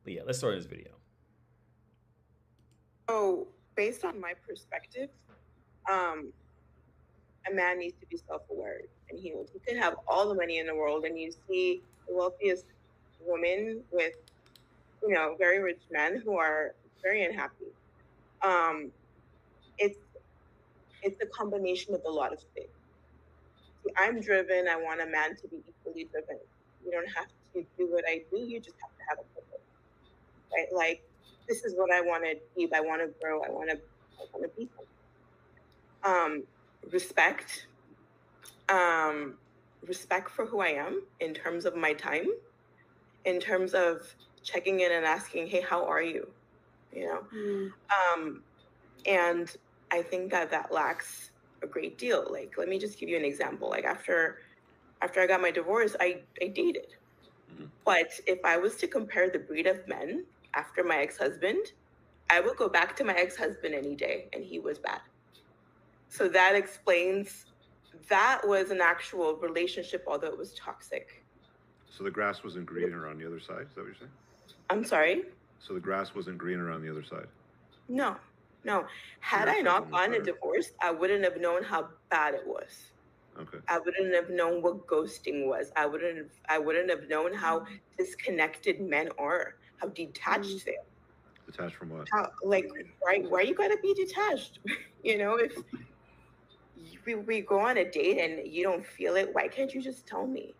But yeah, let's start this video. So, based on my perspective, um, a man needs to be self-aware and healed. You can have all the money in the world, and you see the wealthiest women with, very rich men who are very unhappy. Um, it's it's a combination of a lot of things. See, I'm driven. I want a man to be equally driven. You don't have to do what I do. You just have to have a purpose, right? Like, this is what I want to achieve. I want to grow. I want to be something. Respect, um, respect for who I am in terms of my time, in terms of checking in and asking, "Hey, how are you?" You know, um, and I think that lacks a great deal. Like, let me just give you an example. Like after I got my divorce, I dated. Mhm. But if I was to compare the breed of men after my ex-husband, I would go back to my ex-husband any day, and he was bad. So that explains that was an actual relationship, although it was toxic. So the grass wasn't greener on the other side. Is that what you're saying? I'm sorry. So the grass wasn't greener on the other side. No, no. So Had your I not ex-husband was gotten a better. divorce, I wouldn't have known how bad it was. Okay. I wouldn't have known what ghosting was. I wouldn't have known how disconnected men are, how detached they are. Detached from what? How, like, why you gotta be detached? If we go on a date and you don't feel it, why can't you just tell me?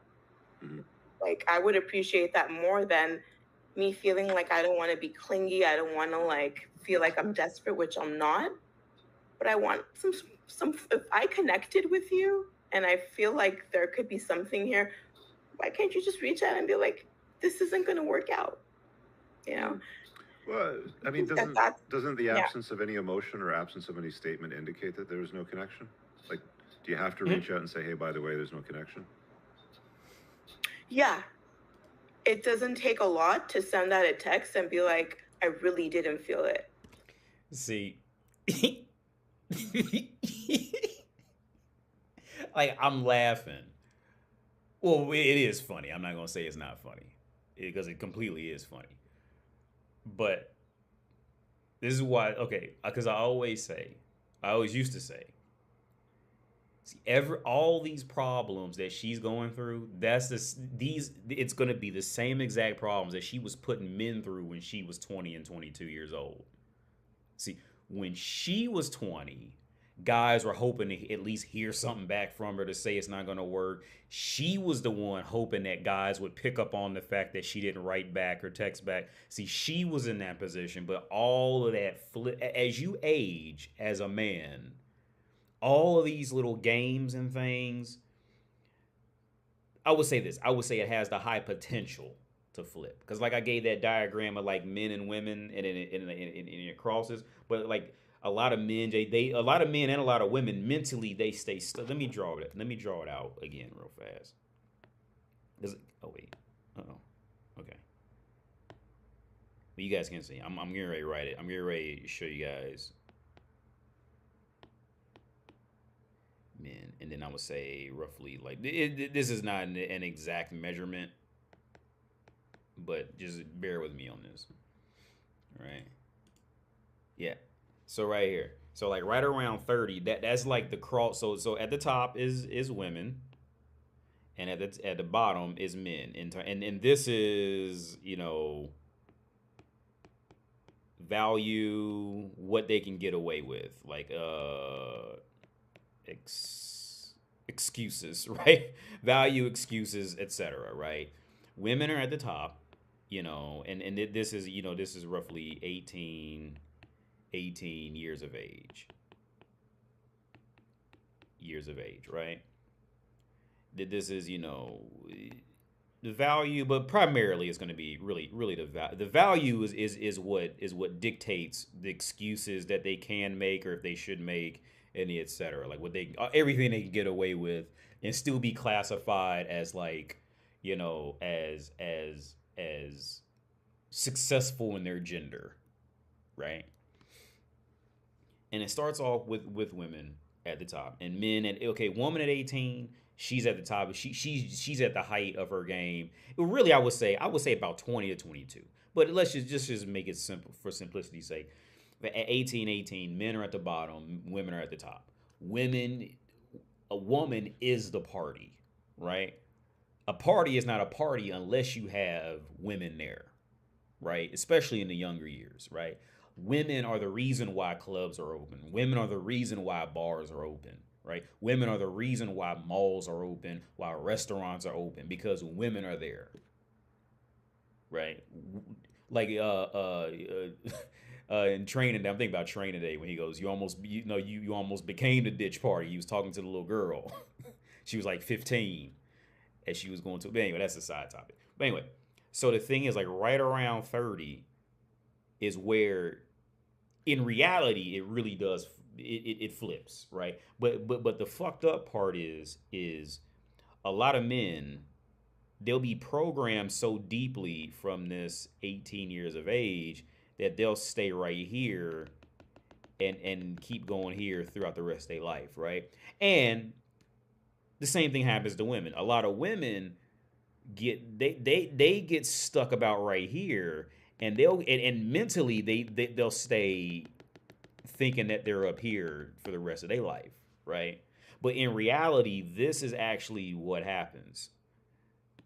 Mm-hmm. Like, I would appreciate that more than me feeling like I don't want to be clingy. I don't want to like feel like I'm desperate, which I'm not. But I want some. If I connected with you and I feel like there could be something here, why can't you just reach out and be like, this isn't going to work out? You know. Well, I I mean, think that doesn't that's doesn't the yeah. absence of any emotion or absence of any statement indicate that there was no connection? Like, do you have to Mhm. reach out and say, "Hey, by the way, there's no connection"? Yeah, it doesn't take a lot to send out a text and be like, I really didn't feel it. See, like I'm laughing. Well, it is funny. I'm not gonna say it's not funny because it completely is funny. But this is why. Okay, because I always used to say, see, all these problems that she's going through, it's gonna be the same exact problems that she was putting men through when she was 20 and 22 years old. See, when she was 20, guys were hoping to at least hear something back from her to say it's not going to work. She was the one hoping that guys would pick up on the fact that she didn't write back or text back. See, she was in that position, but all of that as you age as a man, all of these little games and things, I would say this. I would say it has the high potential to flip because, like, I gave that diagram of like men and women and it crosses, but like a lot of men, a lot of men and a lot of women mentally they stay stuck. Let me draw it. Let me draw it out again real fast. Oh wait. Oh. Okay. But you guys can see. I'm getting ready to write it. I'm getting ready to show you guys men, and then I would say roughly like this is not an exact measurement, but just bear with me on this. Right. Yeah. So right here. So like right around 30, that's like the cross. So at the top is women, and at the bottom is men. And this is, value what they can get away with. Like excuses, right? Value excuses, etc., right? Women are at the top, and this is roughly 18 years of age, right? That this is, the value, but primarily it's going to be really the value is what dictates the excuses that they can make or if they should make, and etc. Like what they everything they can get away with and still be classified as like, as successful in their gender, right? And it starts off with women at the top and men. And okay, woman at 18, she's at the top. She's at the height of her game. Really, I would say about 20 to 22. But let's just make it simple for simplicity's sake. At 18, men are at the bottom, women are at the top. Women, a woman is the party, right? A party is not a party unless you have women there, right? Especially in the younger years, right? Women are the reason why clubs are open. Women are the reason why bars are open, right? Women are the reason why malls are open, why restaurants are open, because women are there, right? Like in training, I'm thinking about training day when he goes, you almost you almost became the ditch party. He was talking to the little girl. She was like 15 as she was going to. But anyway, that's a side topic. But anyway, so the thing is, like, right around 30 is where, in reality, it really does. It flips, right? But the fucked up part is a lot of men, they'll be programmed so deeply from this 18 years of age that they'll stay right here and keep going here throughout the rest of their life, right? And the same thing happens to women. A lot of women they get stuck about right here, and and mentally they'll stay thinking that they're up here for the rest of their life, right? But in reality, this is actually what happens,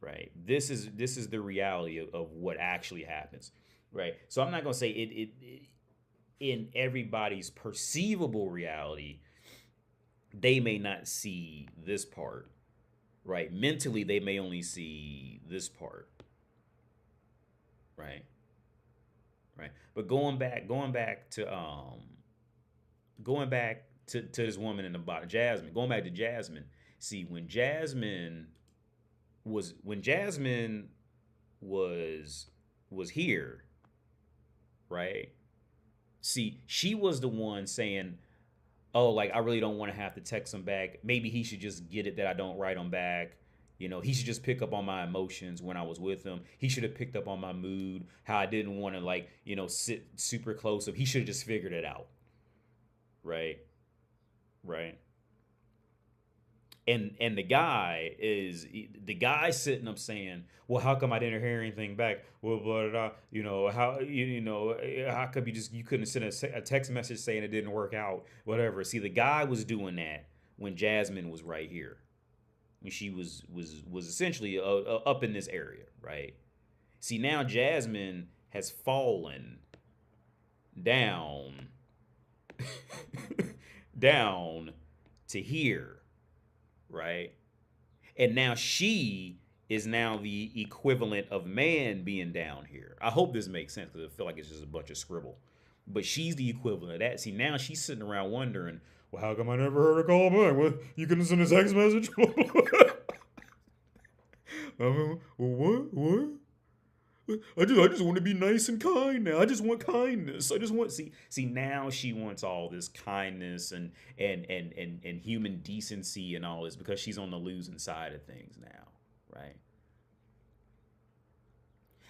right? This is the reality of what actually happens, right? So I'm not gonna say it in everybody's perceivable reality, they may not see this part, right? Mentally, they may only see this part, right? Right. But going back to this woman in the bottom, Jasmine. Going back to Jasmine. See, when Jasmine was here, right? See, she was the one saying, "Oh, like I really don't want to have to text him back. Maybe he should just get it that I don't write him back. He should just pick up on my emotions when I was with him. He should have picked up on my mood, how I didn't want to like, sit super close. He should have just figured it out." Right? Right? And the guy sitting up saying, "Well, how come I didn't hear anything back? Well, blah, blah, blah. How come you couldn't send a text message saying it didn't work out, whatever." See, the guy was doing that when Jasmine was right here, when she was essentially up in this area, right? See, now Jasmine has fallen down down to here, right? And now she is now the equivalent of man being down here. I hope this makes sense because I feel like it's just a bunch of scribble. But she's the equivalent of that. See, now she's sitting around wondering, well, how come I never heard a call back? What, you couldn't send a text message? What? I just want to be nice and kind now. I just want kindness. I just want see now she wants all this kindness and human decency and all this because she's on the losing side of things now, right?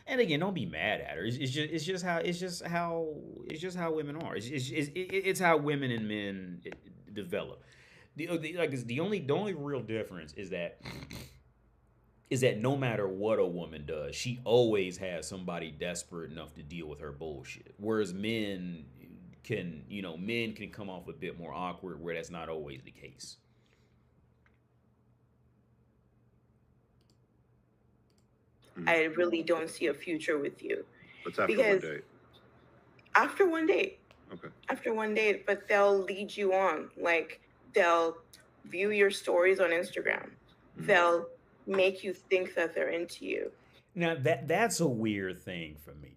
And again, don't be mad at her. It's just how women are. It's how women and men develop. The only real difference is that no matter what a woman does, she always has somebody desperate enough to deal with her bullshit. Whereas men can come off a bit more awkward where that's not always the case. I really don't see a future with you. What's after Because one date? after one date, Okay. after one date, but they'll lead you on. Like they'll view your stories on Instagram. They'll make you think that they're into you. Now that's a weird thing for me.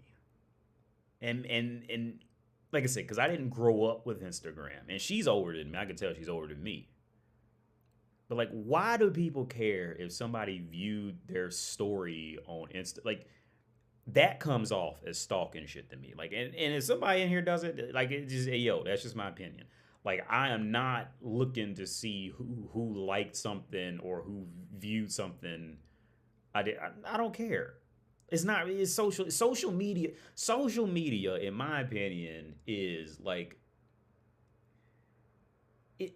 And like I said, because I didn't grow up with Instagram, and she's older than me. I can tell she's older than me. But like, why do people care if somebody viewed their story on Insta? Like, that comes off as stalking shit to me. Like, and if somebody in here does it, like, it just, hey, yo, that's just my opinion. Like, I am not looking to see who liked something or who viewed something. I don't care. It's not. It's social media. Social media, in my opinion, is like it.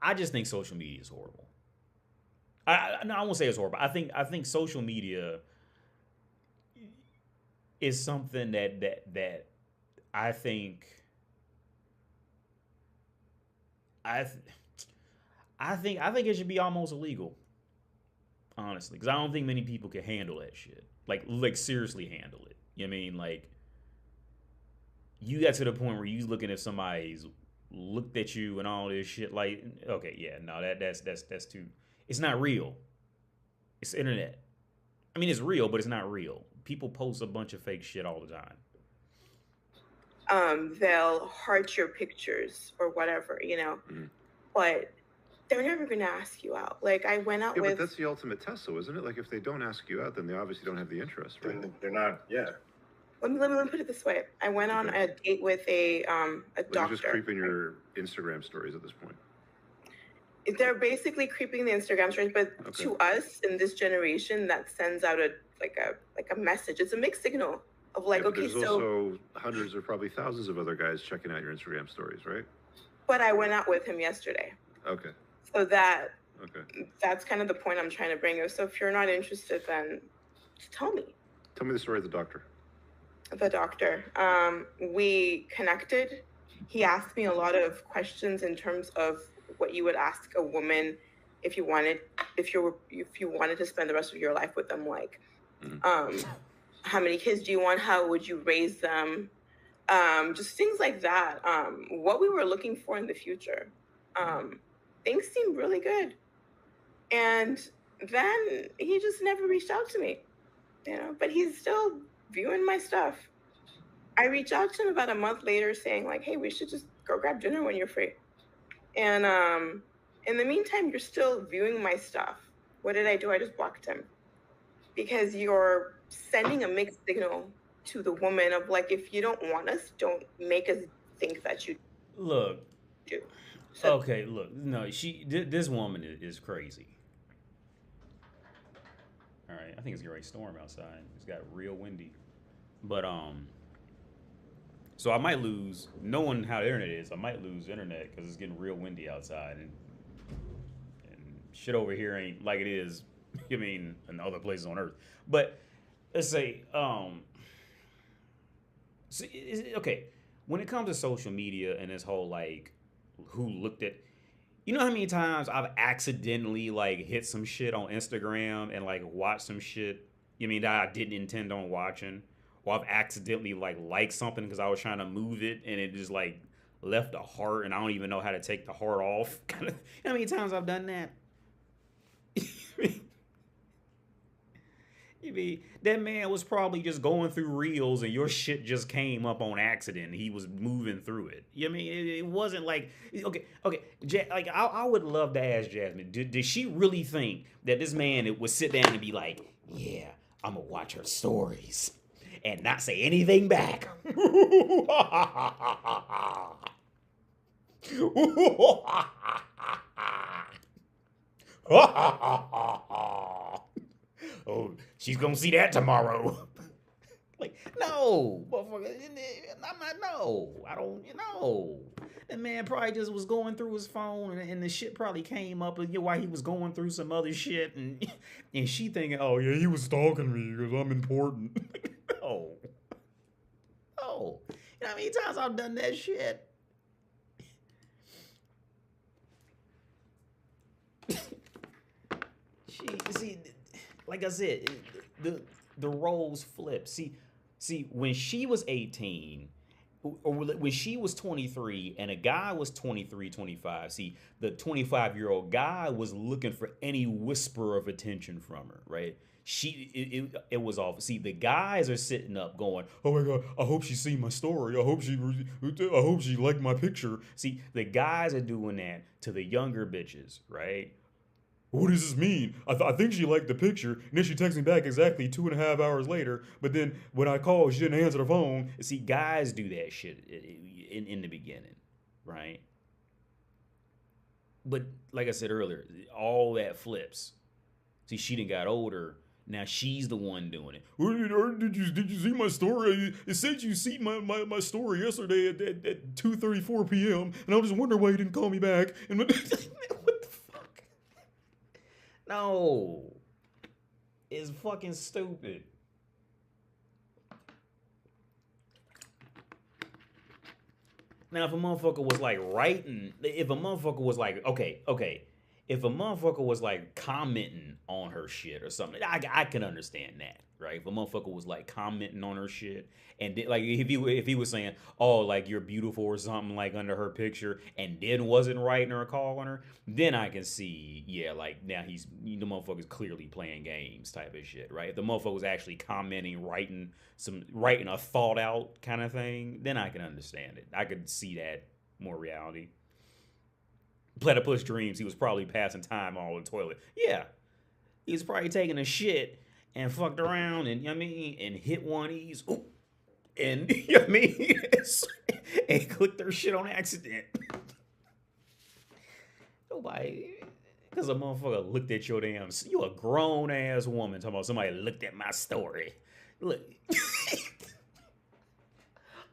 I just think social media is horrible. No, I won't say it's horrible. I think social media is something that I think I th- I think it should be almost illegal, honestly, because I don't think many people can handle that shit. Like seriously handle it. You know what I mean? Like you got to the point where you looking at somebody's looked at you and all this shit. Like, okay, yeah, no, that's too. It's not real. It's internet. I mean, it's real, but it's not real. People post a bunch of fake shit all the time. They'll heart your pictures or whatever, Mhm. but they're never going to ask you out. Like I went out Yeah, but with. that's the ultimate test, though, isn't it? Like, if they don't ask you out, then they obviously don't have the interest, right? They're not. Yeah. Let me put it this way. I went on Okay. a date with a Like, you're just doctor. creeping your Instagram stories at this point. They're basically creeping the Instagram stories, but Okay. to us in this generation, that sends out a message. It's a mixed signal of like, Yeah, but okay, there's so. also hundreds or probably thousands of other guys checking out your Instagram stories, right? But I went out with him yesterday, Okay. so Okay. that's kind of the point I'm trying to bring. So if you're not interested, then just tell me. Tell me the story of the doctor. The doctor. We connected. He asked me a lot of questions in terms of what you would ask a woman if you wanted to spend the rest of your life with them. Like, Mhm. how many kids do you want? How would you raise them? Just things like that. What we were looking for in the future. Things seemed really good, and then he just never reached out to me. But he's still viewing my stuff. I reached out to him about a month later saying like, hey, we should just go grab dinner when you're free. And in the meantime, you're still viewing my stuff. What did I do? I just blocked him. Because you're sending a mixed signal to the woman of like, if you don't want us, don't make us think that you Look, do. So okay, look, no, this woman is crazy. All right, I think it's getting ready to storm outside. It's got real windy, but so I might lose. Knowing how the internet is, I might lose internet because it's getting real windy outside, and shit over here ain't like it is. I mean, in other places on Earth. But let's say, so okay, when it comes to social media and this whole like, who looked at, you know how many times I've accidentally like hit some shit on Instagram and like watched some shit, you mean that I didn't intend on watching, or I've accidentally like liked something because I was trying to move it and it just like left a heart and I don't even know how to take the heart off. Kind of, you know how many times I've done that? You mean that man was probably just going through reels and your shit just came up on accident. He was moving through it. You know what I mean? It wasn't like okay. Like I would love to ask Jasmine, did she really think that this man would sit down and be like, yeah, I'm gonna watch her stories and not say anything back? Oh, she's gonna see that tomorrow. Like, no, motherfucker. I'm not. No, I don't. That man probably just was going through his phone, and the shit probably came up while he was going through some other shit, and she thinking, oh yeah, he was stalking me because I'm important. No, no. You know how many times I've done that shit? See, like I said, the roles flip. See, when she was 18, or when she was 23 and a guy was 23, 25, see, the 25-year-old guy was looking for any whisper of attention from her, right? It was off. See, the guys are sitting up going, "Oh my god, I hope she seen my story. I hope she liked my picture." See, the guys are doing that to the younger bitches, right? What does this mean? I think she liked the picture, and then she texted me back exactly 2.5 hours later. But then when I called, she didn't answer the phone. See, guys do that shit in the beginning, right? But like I said earlier, all that flips. See, she done got older. Now she's the one doing it. Did you see my story? It said you see my story yesterday at 2:34 p.m. And I was just wondering why you didn't call me back. And what the fuck? No. It's fucking stupid. Now, if a motherfucker was like writing, if a motherfucker was like, okay, if a motherfucker was like commenting on her shit or something, I can understand that, right? If a motherfucker was like commenting on her shit, and like if he was saying, oh, like you're beautiful or something like under her picture, and then wasn't writing or calling her, then I can see, yeah, like now the motherfucker's clearly playing games type of shit, right? If the motherfucker was actually commenting, writing a thought out kind of thing, then I can understand it. I could see that more reality. Platypus dreams he was probably passing time on the toilet. Yeah, he was probably taking a shit and fucked around and, you know what I mean, and hit one of these, ooh, and, you know what I mean, and clicked their shit on accident. Nobody, because a motherfucker looked at your damn, you a grown ass woman talking about somebody looked at my story. Look,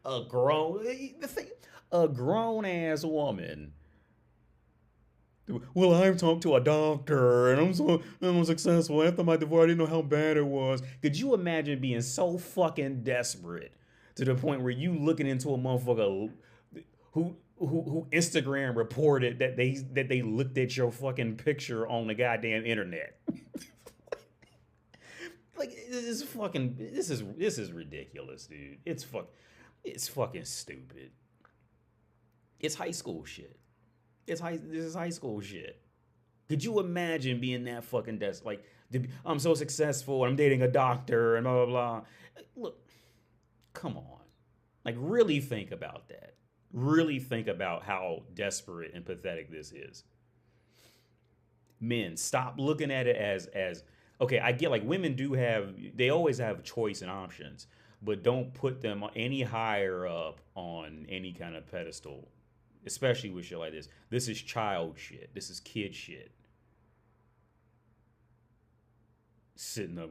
a grown, the thing, a grown ass woman. Well, I've talked to a doctor and I'm successful. After my divorce, I didn't know how bad it was. Could you imagine being so fucking desperate to the point where you looking into a motherfucker who Instagram reported that they looked at your fucking picture on the goddamn internet? Like this is ridiculous, dude. It's fucking stupid. It's high school shit. This is high school shit. Could you imagine being that fucking like I'm so successful, I'm dating a doctor and blah blah blah. Look, come on. Like really think about that. Really think about how desperate and pathetic this is. Men, stop looking at it as okay, I get like women they always have choice and options, but don't put them any higher up on any kind of pedestal, especially with shit like this. This is child shit. This is kid shit. Sitting up,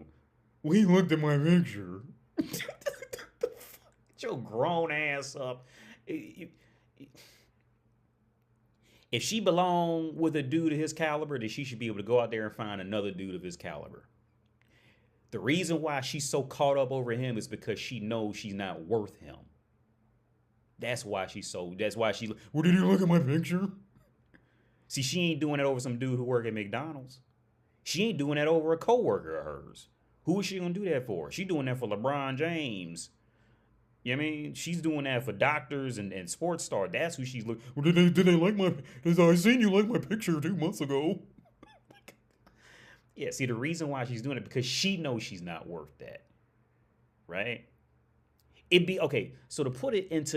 we looked at my picture. Get your grown ass up. If she belong with a dude of his caliber, then she should be able to go out there and find another dude of his caliber. The reason why she's so caught up over him is because she knows she's not worth him. That's why she. Well, did you look at my picture? See, she ain't doing it over some dude who work at McDonald's. She ain't doing that over a coworker of hers. Who is she gonna do that for? She doing that for LeBron James. You know what I mean? She's doing that for doctors and sports stars. That's who she's looking. Well, did they like my? I seen you like my picture 2 months ago. Yeah. See, the reason why she's doing it because she knows she's not worth that, right? It'd be okay. So to put it into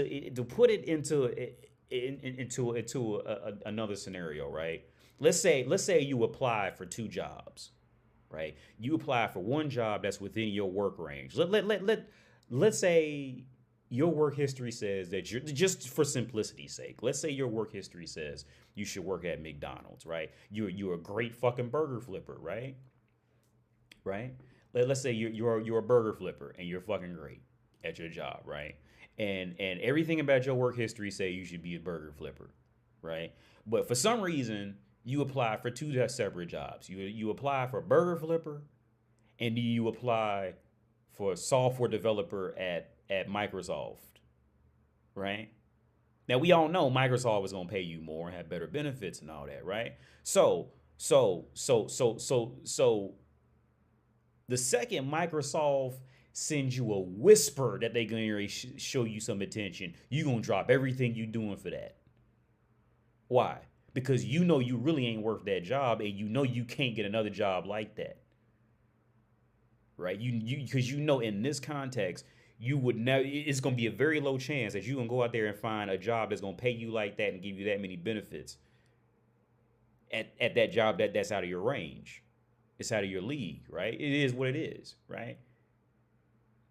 another scenario, right? Let's say you apply for 2 jobs, right? You apply for one job that's within your work range. Let's say your work history says that you're just for simplicity's sake. Let's say your work history says you should work at McDonald's, right? You're a great fucking burger flipper, right? Right? Let's say you're a burger flipper and you're fucking great at your job, right? And everything about your work history say you should be a burger flipper, right? But for some reason, you apply for 2 separate jobs. You apply for burger flipper, and you apply for software developer at Microsoft, right? Now we all know Microsoft is gonna pay you more and have better benefits and all that, right? So the second Microsoft sends you a whisper that they're gonna show you some attention, you gonna drop everything you doing for that. Why? Because you know you really ain't worth that job, and you know you can't get another job like that, right? Because you know in this context you would never. It's gonna be a very low chance that you're gonna go out there and find a job that's gonna pay you like that and give you that many benefits at that job that's out of your range. It's out of your league, right? It is what it is, right?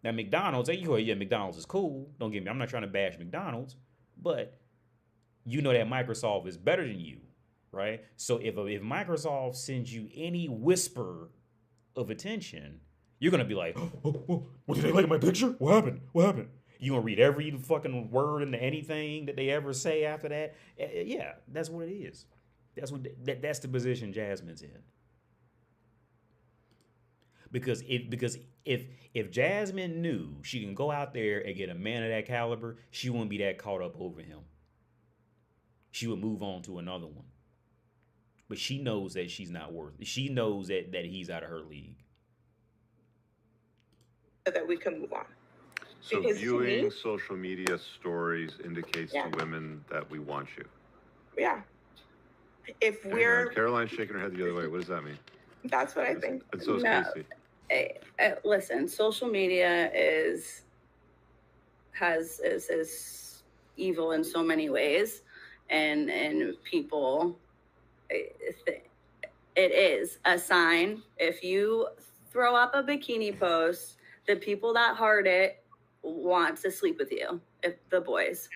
Now McDonald's, yeah, McDonald's is cool. Don't get me. I'm not trying to bash McDonald's, but you know that Microsoft is better than you, right? So if Microsoft sends you any whisper of attention, you're gonna be like, oh, what did they like my picture? What happened? What happened? You gonna read every fucking word into anything that they ever say after that? Yeah, that's what it is. That's the position Jasmine's in. Because if Jasmine knew she can go out there and get a man of that caliber, she wouldn't be that caught up over him. she would move on to another one. But she knows that she's not worth it. She knows that he's out of her league. So that we can move on. So viewing social media stories indicates to women that we want you. Yeah. If we're... Caroline's shaking her head the other way. What does that mean? That's what I think. And so is Casey. Listen, social media is evil in so many ways, and people, it is a sign. If you throw up a bikini post, the people that heart it want to sleep with you. If the boys,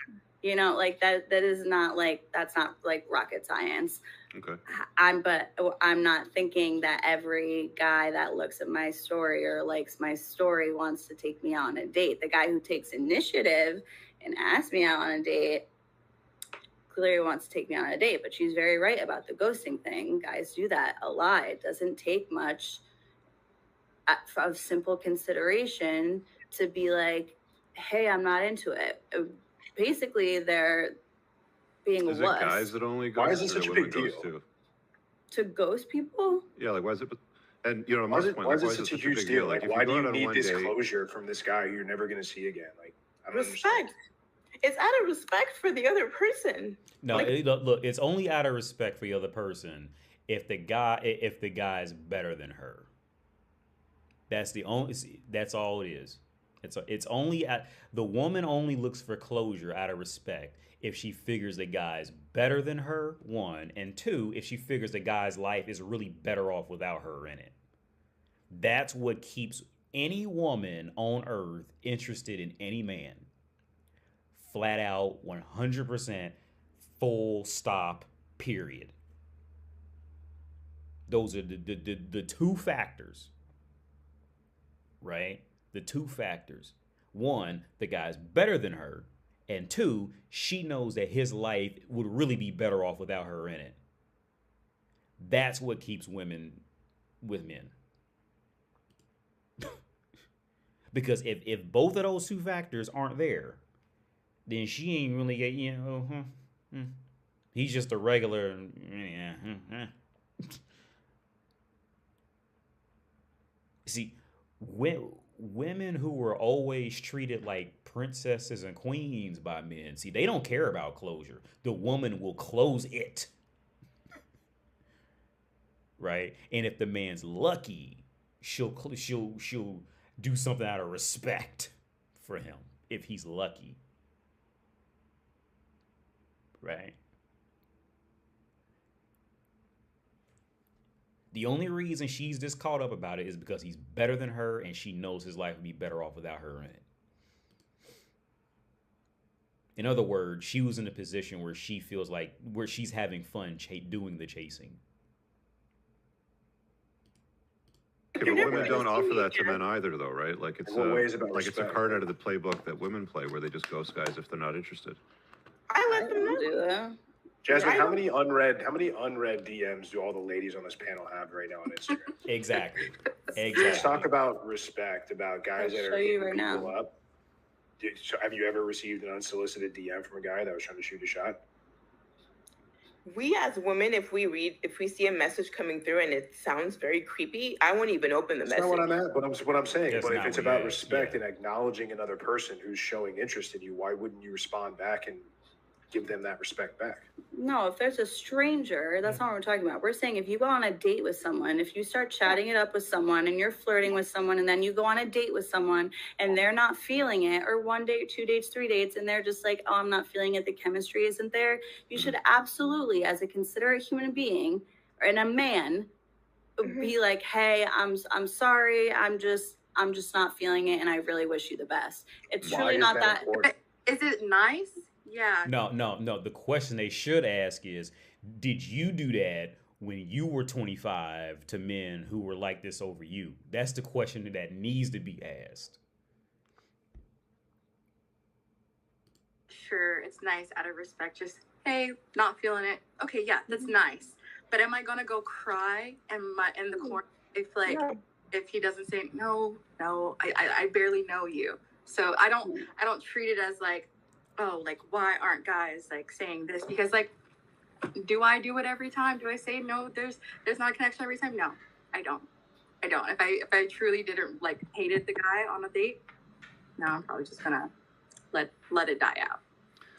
you know, like that is not like, that's not like rocket science. Okay. I'm not thinking that every guy that looks at my story or likes my story wants to take me out on a date. The guy who takes initiative and asks me out on a date clearly wants to take me on a date. But she's very right about the ghosting thing. Guys do that a lot. It doesn't take much of simple consideration to be like, hey, I'm not into it. Basically, they're being Is it guys that only ghost? Why is it such a big deal? To ghost people? Yeah, like why is it? And you know, why is it such a huge deal? Like, why do you need this closure from this guy you're never going to see again? Like, I don't understand. It's out of respect for the other person. No, look, it's only out of respect for the other person if the guy's better than her. That's all it is. It's only the woman only looks for closure out of respect if she figures the guy's better than her, one, and two, if she figures the guy's life is really better off without her in it. That's what keeps any woman on earth interested in any man. Flat out, 100%, full stop, period. Those are the two factors, right? The two factors. One, the guy's better than her. And two, she knows that his life would really be better off without her in it. That's what keeps women with men. Because if both of those two factors aren't there, then she ain't really get, he's just a regular, See, women who were always treated like princesses and queens by men, see, they don't care about closure. The woman will close it. Right? And if the man's lucky, she'll do something out of respect for him if he's lucky. Right? The only reason she's this caught up about it is because he's better than her and she knows his life would be better off without her in it. In other words, she was in a position where she feels like where she's having fun doing the chasing. Yeah, but women don't offer that to men either, though, right? Like it's a card out of the playbook that women play where they just ghost guys if they're not interested. I let them know. Do that. Jasmine, how many unread DMs do all the ladies on this panel have right now on Instagram? Exactly. Let's talk about respect, about guys that are hitting people now. up. Have you ever received an unsolicited DM from a guy that was trying to shoot a shot? We as women, if we see a message coming through and it sounds very creepy, I won't even open the message. That's not what I'm at, but what I'm saying. That's but if not it's what about it is. respect and acknowledging another person who's showing interest in you, why wouldn't you respond back and give them that respect back? No, if there's a stranger, that's not what we're talking about. We're saying if you go on a date with someone, if you start chatting it up with someone and you're flirting with someone and then you go on a date with someone and they're not feeling it, or 1 date, 2 dates, 3 dates, and they're just like, oh, I'm not feeling it, the chemistry isn't there, you should absolutely, as a considerate human being and a man, be like, hey, I'm sorry, I'm just not feeling it and I really wish you the best. It's truly not that. Is it nice? Yeah. No. The question they should ask is, did you do that when you were 25 to men who were like this over you? That's the question that needs to be asked. Sure, it's nice out of respect. Just, hey, not feeling it. Okay, yeah, that's nice. But am I gonna go cry in the corner if he doesn't say no? I barely know you, so I don't treat it as like, oh, like, why aren't guys like saying this? Because like Do I do it every time? Do I say no? There's not a connection every time. No, I don't. If I truly didn't like hated the guy on a date, no, I'm probably just gonna let it die out.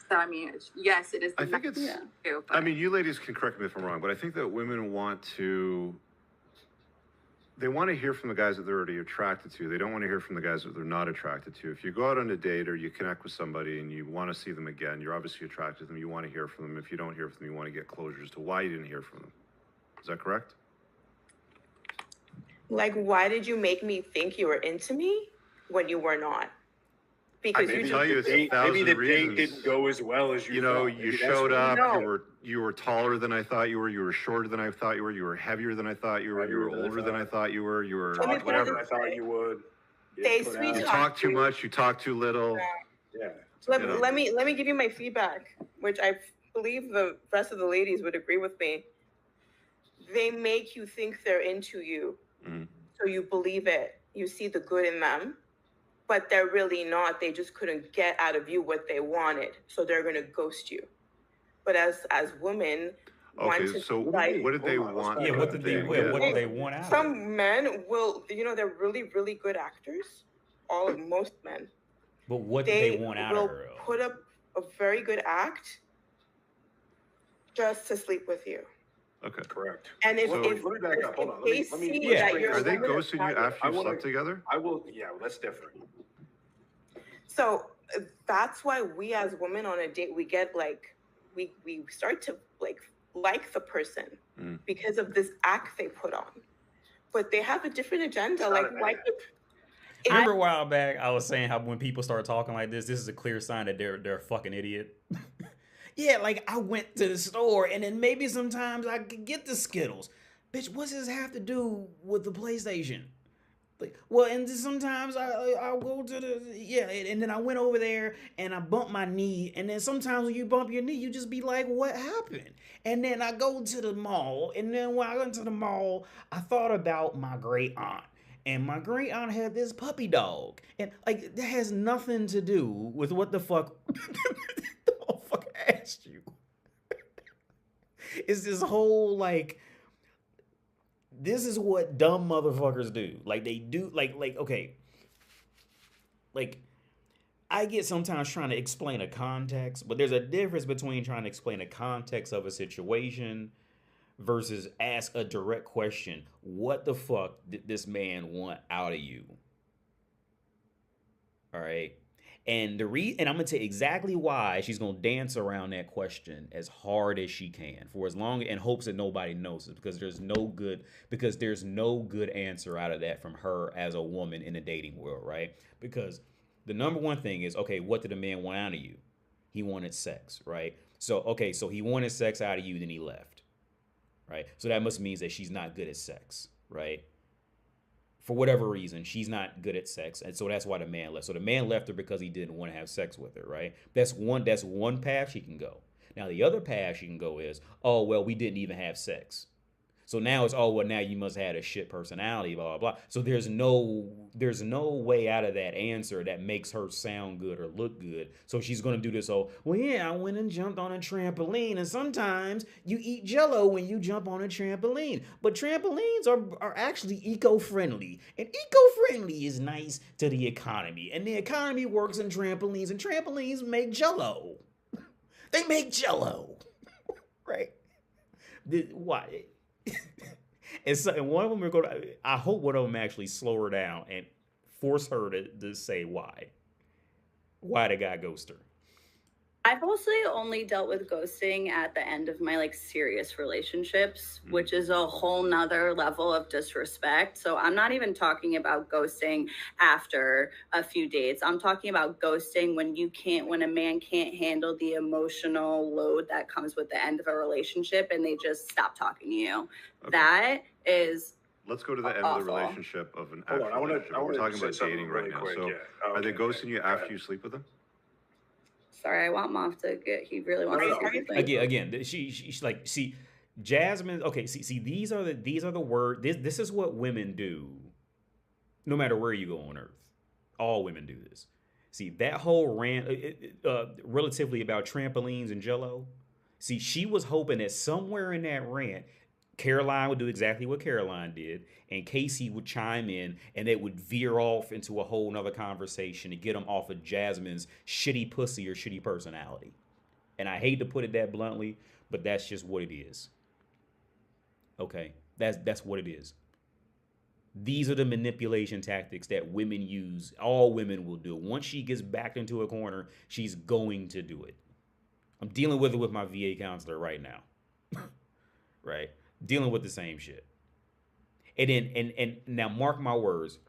So I mean, yes, it is. I think it's. Too, I mean, you ladies can correct me if I'm wrong, but I think that women want to. They want to hear from the guys that they're already attracted to. They don't want to hear from the guys that they're not attracted to. If you go out on a date or you connect with somebody and you want to see them again, you're obviously attracted to them. You want to hear from them. If you don't hear from them, you want to get closure as to why you didn't hear from them. Is that correct? Like, why did you make me think you were into me when you were not? Because I tell you, it's a thousand maybe the reasons. date didn't go as well as you. You know, thought. you showed up. You were taller than I thought you were. You were shorter than I thought you were. You were heavier than I thought you were. You were older than I thought you were. You were whatever. I thought you would. You talk too much. You talk too little. Yeah. Let me give you my feedback, which I believe the rest of the ladies would agree with me. They make you think they're into you, so you believe it. You see the good in them. But they're really not. They just couldn't get out of you what they wanted, so they're gonna ghost you. But as women, okay, so what did they want? Yeah, what did they want out of it? Some men will, they're really, really good actors. Most men. But what did they want out of her? They will put up a very good act just to sleep with you. Okay, correct. And if let me back up. Hold on. Let me are they ghosting you after you slept together? I will. Yeah, well, that's different. So that's why we as women on a date, we get like, we start to like the person because of this act they put on. But they have a different agenda. Like, why? Remember a while back, I was saying how when people start talking like this is a clear sign that they're a fucking idiot. Yeah, like I went to the store and then maybe sometimes I could get the Skittles. Bitch, what's this have to do with the PlayStation? Like, well, and sometimes I'll go to and then I went over there and I bumped my knee, and then sometimes when you bump your knee, you just be like, what happened? And then I go to the mall, and then when I went to the mall, I thought about my great aunt. And my great aunt had this puppy dog. And like that has nothing to do with what the fuck the motherfucker asked you. It's this whole like, this is what dumb motherfuckers do. Like they do like okay. Like I get sometimes trying to explain a context, but there's a difference between trying to explain a context of a situation versus ask a direct question. What the fuck did this man want out of you? All right. And and I'm gonna tell you exactly why she's gonna dance around that question as hard as she can for as long, in hopes that nobody knows it, because there's no good answer out of that from her as a woman in the dating world, right? Because the number one thing is, okay, what did the man want out of you? He wanted sex, right? So okay, so he wanted sex out of you, then he left. Right? So that must mean that she's not good at sex, right? For whatever reason, she's not good at sex. And so that's why the man left. So the man left her because he didn't want to have sex with her, right? That's one path she can go. Now the other path she can go is, oh, well, we didn't even have sex. So now it's, oh, well, now you must have had a shit personality, blah, blah, blah. So there's no way out of that answer that makes her sound good or look good. So she's going to do this, oh, well, yeah, I went and jumped on a trampoline. And sometimes you eat Jell-O when you jump on a trampoline. But trampolines are actually eco-friendly. And eco-friendly is nice to the economy. And the economy works in trampolines. And trampolines make Jell-O. They make Jell-O. Right? Why? And one of them are going to, I hope one of them actually slow her down and force her to say why the guy ghosted her. I've mostly only dealt with ghosting at the end of my like serious relationships, which is a whole nother level of disrespect. So I'm not even talking about ghosting after a few dates. I'm talking about ghosting when a man can't handle the emotional load that comes with the end of a relationship and they just stop talking to you. Okay. That is Let's go to the end of the relationship of an actual relationship. We're talking about dating right now. So are they ghosting you after you sleep with them? Sorry, I want Moff to get. He really wants to say something. Again, she's like, see, Jasmine. Okay, see, these are the words. This is what women do. No matter where you go on earth, all women do this. See that whole rant, relatively about trampolines and Jell-O. See, she was hoping that somewhere in that rant, Caroline would do exactly what Caroline did, and Casey would chime in, and it would veer off into a whole nother conversation to get him off of Jasmine's shitty pussy or shitty personality. And I hate to put it that bluntly, but that's just what it is. Okay, that's what it is. These are the manipulation tactics that women use. All women will do. Once she gets backed into a corner, she's going to do it. I'm dealing with it with my VA counselor right now. Right? Dealing with the same shit. And then and now mark my words,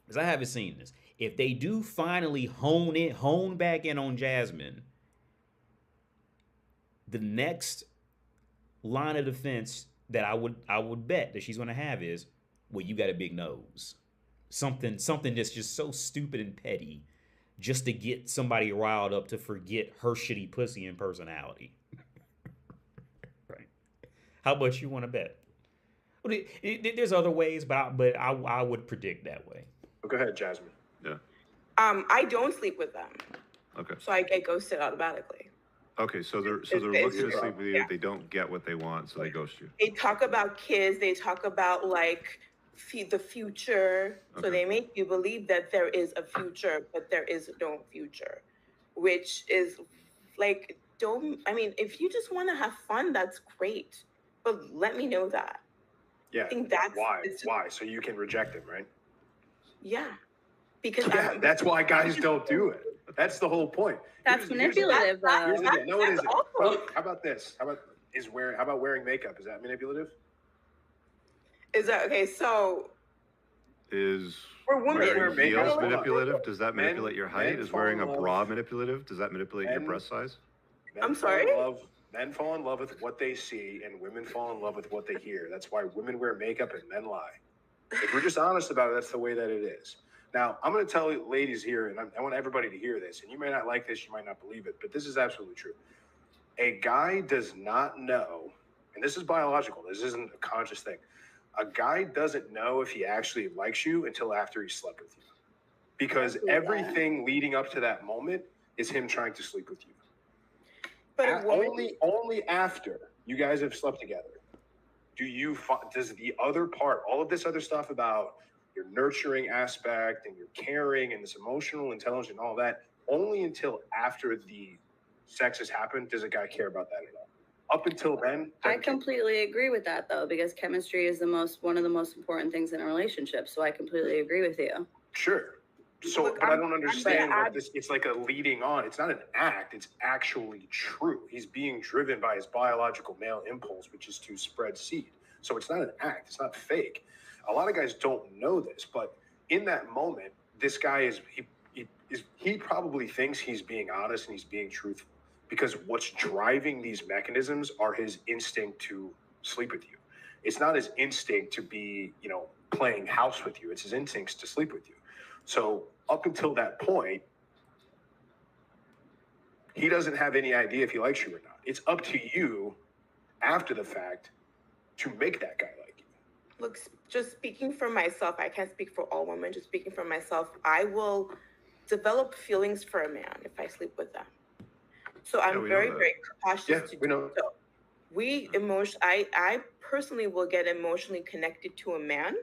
because I haven't seen this. If they do finally hone back in on Jasmine, the next line of defense that I would bet that she's gonna have is, well, you got a big nose. Something that's just so stupid and petty just to get somebody riled up to forget her shitty pussy and personality. Right. How much you want to bet? Well, there's other ways, but I would predict that way. Go ahead, Jasmine. Yeah. I don't sleep with them. Okay. So I get ghosted automatically. Okay, so they're looking to sleep with you. Yeah. They don't get what they want, so they ghost you. They talk about kids. They talk about like the future. Okay. So they make you believe that there is a future, but there is no future, which is like, if you just want to have fun, that's great, but let me know that. Yeah. I think that's why. So you can reject him, right? Yeah. Because that's why guys don't do it. That's the whole point. That's manipulative, though. No, it isn't. How about this? How about wearing makeup? Is that manipulative? Is that okay? So we're women. Wearing heels manipulative? Does that manipulate your height? Is wearing a bra manipulative? Does that manipulate your breast size? I'm sorry? Men fall in love with what they see, and women fall in love with what they hear. That's why women wear makeup and men lie. If we're just honest about it, that's the way that it is. Now, I'm going to tell you, ladies here, and I want everybody to hear this, and you may not like this, you might not believe it, but this is absolutely true. A guy does not know, and this is biological, this isn't a conscious thing. A guy doesn't know if he actually likes you until after he slept with you. Because everything leading up to that moment is him trying to sleep with you. But only after you guys have slept together does the other part, all of this other stuff about your nurturing aspect and your caring and this emotional intelligence and all that, only until after the sex has happened does a guy care about that at all. Up until then, I completely agree with that, though, because chemistry is one of the most important things in a relationship. So I completely agree with you. Sure. So, look, but I don't understand what this. It's like a leading on. It's not an act. It's actually true. He's being driven by his biological male impulse, which is to spread seed. So it's not an act. It's not fake. A lot of guys don't know this, but in that moment, this guy he probably thinks he's being honest and he's being truthful, because what's driving these mechanisms are his instinct to sleep with you. It's not his instinct to be, playing house with you. It's his instincts to sleep with you. So up until that point, he doesn't have any idea if he likes you or not. It's up to you after the fact to make that guy like you. Look, just speaking for myself, I can't speak for all women, just speaking for myself, I will develop feelings for a man if I sleep with them. So I'm very, very cautious to do so. I personally will get emotionally connected to a man,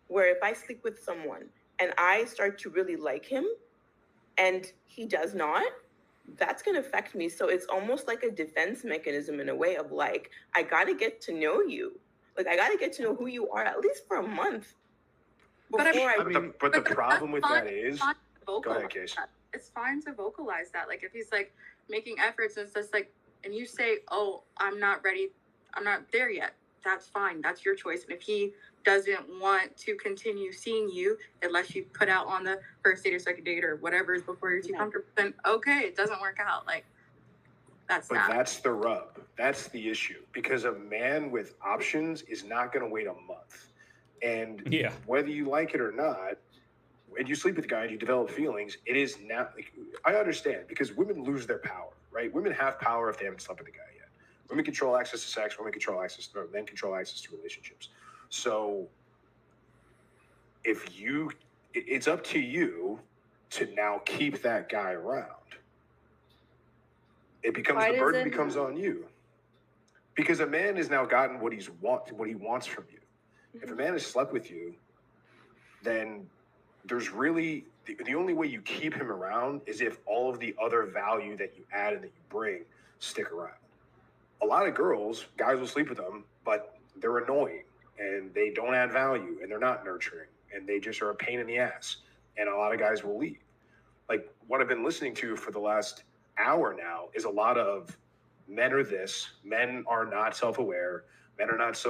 where if I sleep with someone and I start to really like him and he does not, that's going to affect me. So it's almost like a defense mechanism in a way of like, I got to get to know you. Like, I got to get to know who you are at least for a month. But the problem with that is, go ahead, Case. It's fine to vocalize that. Like, if he's like making efforts and it's just like, and you say, oh, I'm not ready, I'm not there yet. That's fine. That's your choice. And if he doesn't want to continue seeing you unless you put out on the first date or second date or whatever is before you're too comfortable, then okay, it doesn't work out. Like, that's the rub. That's the issue, because a man with options is not going to wait a month. And whether you like it or not, when you sleep with a guy and you develop feelings, it is not like, I understand, because women lose their power, right? Women have power if they haven't slept with a guy yet. Women control access to sex, men control access to relationships. So it's up to you to now keep that guy around. The burden becomes on you. Because a man has now gotten what he wants from you. If a man has slept with you, then there's really the only way you keep him around is if all of the other value that you add and that you bring stick around. A lot of guys will sleep with them, but they're annoying and they don't add value and they're not nurturing and they just are a pain in the ass. And a lot of guys will leave. Like what I've been listening to for the last hour now is a lot of men are this, men are not self-aware, men are not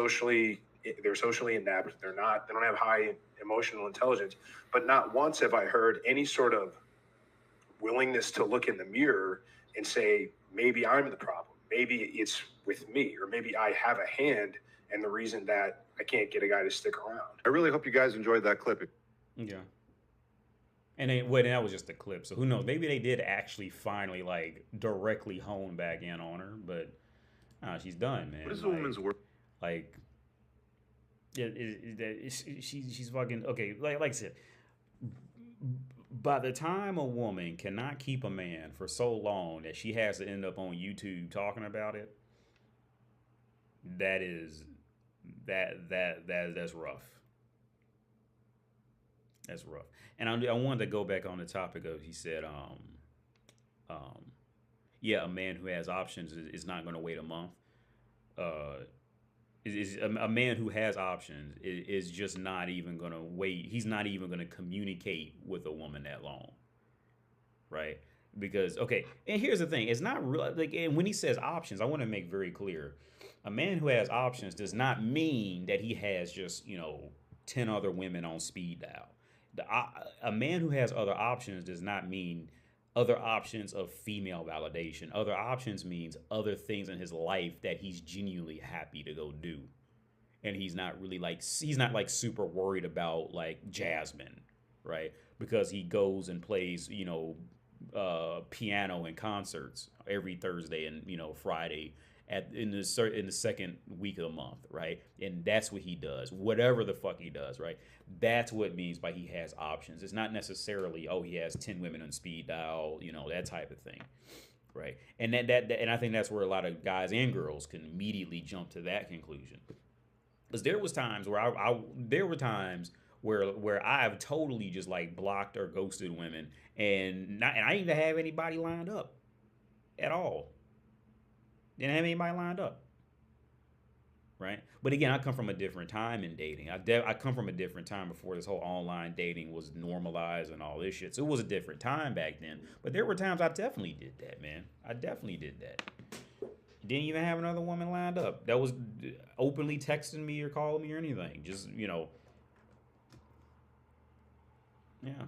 they're socially inept, they don't have high emotional intelligence, but not once have I heard any sort of willingness to look in the mirror and say, maybe I'm the problem, maybe it's with me, or maybe I have a hand and the reason that I can't get a guy to stick around. I really hope you guys enjoyed that clip. Yeah. And that was just a clip, so who knows? Maybe they did actually finally like directly hone back in on her, but she's done, man. What is a woman's work? Like, she's fucking okay. Like I said, by the time a woman cannot keep a man for so long that she has to end up on YouTube talking about it, that's rough. That's rough. And I wanted to go back on the topic of, he said, yeah, a man who has options is not going to wait a month. Is a man who has options is just not even going to wait. He's not even going to communicate with a woman that long, right? Because, okay, and here's the thing. It's not real. Like, and when he says options, I want to make very clear. A man who has options does not mean that he has just, 10 other women on speed dial. A man who has other options does not mean other options of female validation. Other options means other things in his life that he's genuinely happy to go do. And he's not super worried about like Jasmine, right? Because he goes and plays, piano in concerts every Thursday and, Friday in the second week of the month, right? And that's what he does, whatever the fuck he does, right? That's what it means by he has options. It's not necessarily, he has 10 women on speed dial, that type of thing, right? And and I think that's where a lot of guys and girls can immediately jump to that conclusion. Because there was times where where I've totally just like blocked or ghosted women, and I didn't even have anybody lined up at all. Didn't have anybody lined up, right? But again, I come from a different time in dating. I come from a different time before this whole online dating was normalized and all this shit. So it was a different time back then. But there were times I definitely did that, man. I definitely did that. Didn't even have another woman lined up that was openly texting me or calling me or anything. Just, yeah.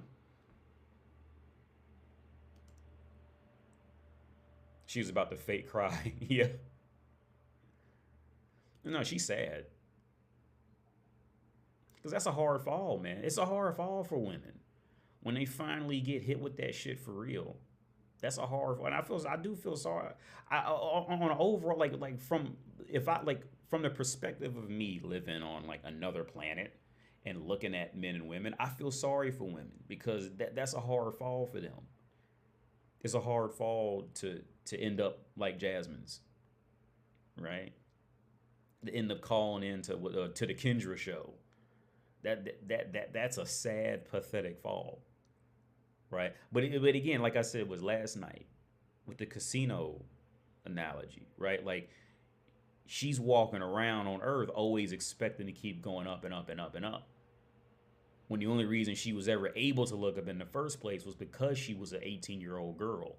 She was about to fake cry. Yeah. No, she's sad. Because that's a hard fall, man. It's a hard fall for women. When they finally get hit with that shit for real. That's a hard fall. And I do feel sorry. On an overall, from the perspective of me living on like another planet and looking at men and women, I feel sorry for women because that's a hard fall for them. It's a hard fall to end up like Jasmine's, right? To end up calling into to the Kendra show. That's a sad, pathetic fall, right? But again, like I said, it was last night with the casino analogy, right? Like she's walking around on Earth always expecting to keep going up and up and up and up. When the only reason she was ever able to look up in the first place was because she was an 18-year-old girl.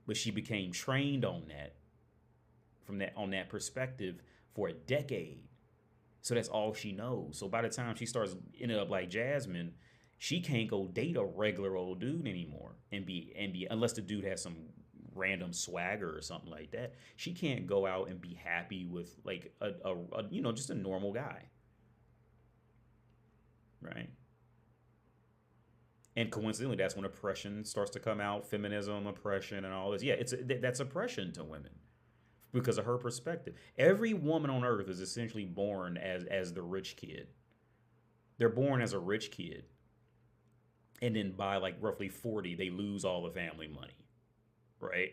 But she became trained on that perspective for a decade. So that's all she knows. So by the time she starts ending up like Jasmine, she can't go date a regular old dude anymore and be unless the dude has some random swagger or something like that. She can't go out and be happy with like a just a normal guy. Right. And coincidentally, that's when oppression starts to come out, feminism, oppression, and all this. Yeah, that's oppression to women because of her perspective. Every woman on earth is essentially born as the rich kid. They're born as a rich kid. And then by like roughly 40, they lose all the family money, right?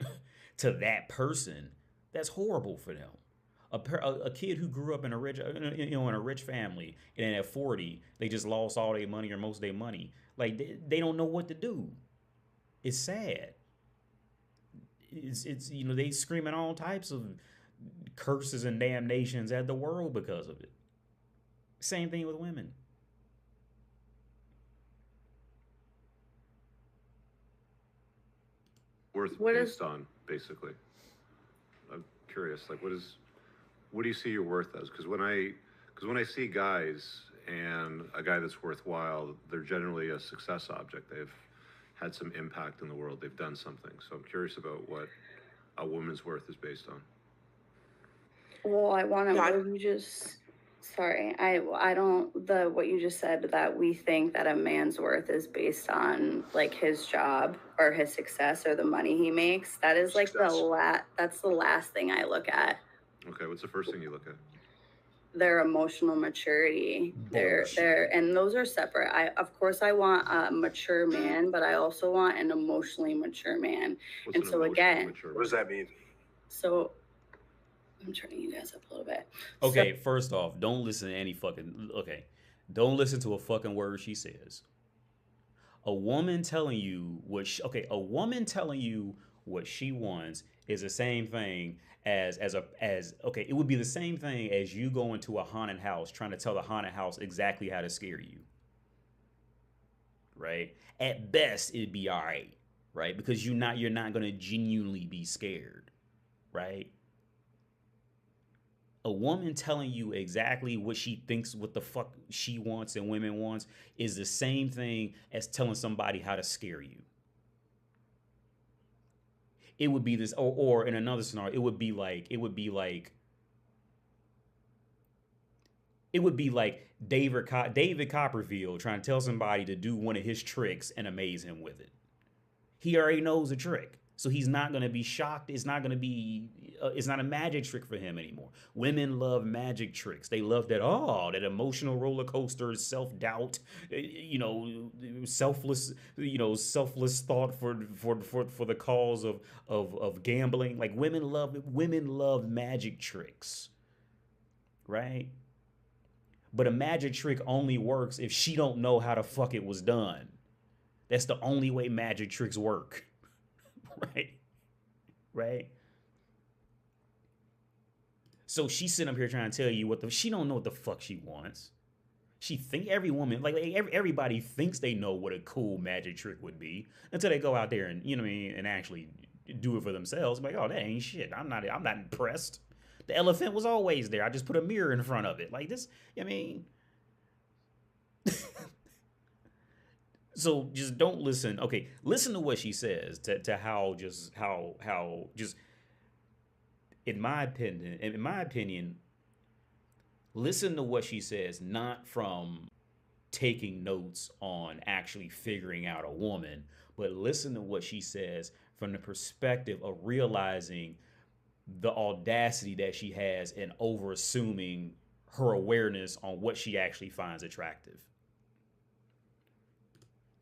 To that person, that's horrible for them. A kid who grew up in a rich, in a rich family, and at 40 they just lost all their money or most of their money. Like they don't know what to do. It's sad. It's they screaming all types of curses and damnations at the world because of it. Same thing with women. Worth What based is on, basically. I'm curious, like, what do you see your worth as? Because when I see guys and a guy that's worthwhile, they're generally a success object. They've had some impact in the world. They've done something. So I'm curious about what a woman's worth is based on. Well, I want to. Yeah. What you just. Sorry, I don't. What you just said, that we think that a man's worth is based on like his job or his success or the money he makes. That is like Success. that's the last thing I look at. Okay, what's the first thing you look at? Their emotional maturity. They're and those are separate. Of course I want a mature man, but I also want an emotionally mature man. What's And an so emotionally again, mature What does that mean? so I'm turning you guys up a little bit. Okay, first off, don't listen to any fucking. Okay, don't listen to a fucking word she says. A woman telling you what a woman telling you what she wants is the same thing as okay, it would be the same thing as you going to a haunted house trying to tell the haunted house exactly how to scare you. Right? At best it'd be all right, right? Because you're not going to genuinely be scared, right? A woman telling you exactly what she thinks, what the fuck she wants and women wants, is the same thing as telling somebody how to scare you. It would be this, or in another scenario, it would be like David Copperfield trying to tell somebody to do one of his tricks and amaze him with it. He already knows the trick, so he's not going to be shocked. It's not going to be it's not a magic trick for him anymore. Women love magic tricks. They love that emotional roller coaster, self-doubt, selfless, selfless thought for the cause of gambling. Like women love magic tricks, right? But a magic trick only works if she don't know how the fuck it was done. That's the only way magic tricks work. Right? Right? So she's sitting up here trying to tell you she don't know what the fuck she wants. She think every woman, everybody thinks they know what a cool magic trick would be until they go out there and, and actually do it for themselves. Like, oh, that ain't shit. I'm not impressed. The elephant was always there. I just put a mirror in front of it. Like this, so just don't listen. Okay, listen to what she says to how in my opinion, listen to what she says, not from taking notes on actually figuring out a woman, but listen to what she says from the perspective of realizing the audacity that she has in over assuming her awareness on what she actually finds attractive.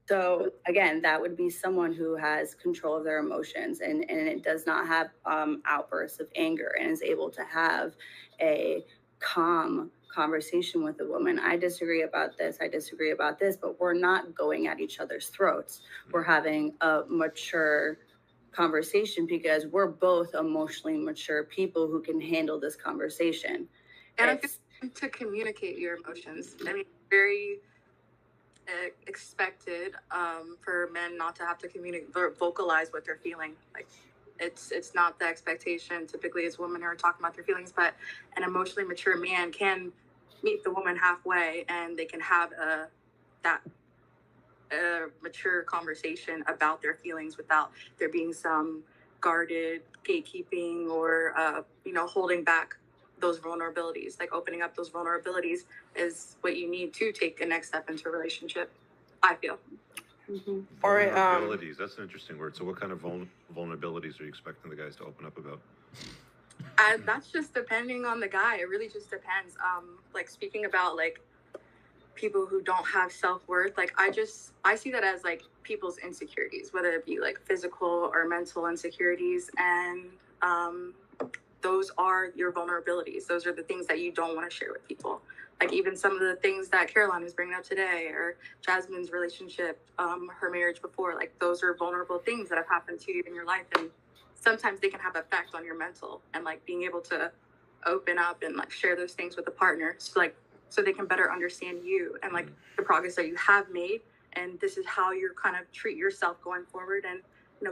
So again, that would be someone who has control of their emotions and it does not have outbursts of anger and is able to have a calm conversation with a woman. I disagree about this, but we're not going at each other's throats. We're having a mature conversation because we're both emotionally mature people who can handle this conversation. And I think to communicate your emotions, I mean, very expected for men not to have to communicate or vocalize what they're feeling. Like it's not the expectation typically as women who are talking about their feelings, but an emotionally mature man can meet the woman halfway and they can have a mature conversation about their feelings without there being some guarded gatekeeping or holding back those vulnerabilities. Like opening up those vulnerabilities is what you need to take the next step into a relationship, I feel. Mm-hmm. Vulnerabilities, that's an interesting word. So what kind of vulnerabilities are you expecting the guys to open up about? That's just depending on the guy. It really just depends. Like speaking about like people who don't have self-worth, like I see that as like people's insecurities, whether it be like physical or mental insecurities. And those are your vulnerabilities. Those are the things that you don't want to share with people. Like even some of the things that Caroline was bringing up today, or Jasmine's relationship, her marriage before, like those are vulnerable things that have happened to you in your life, and sometimes they can have effect on your mental, and like being able to open up and like share those things with a partner, so they can better understand you and like the progress that you have made, and this is how you're kind of treat yourself going forward, and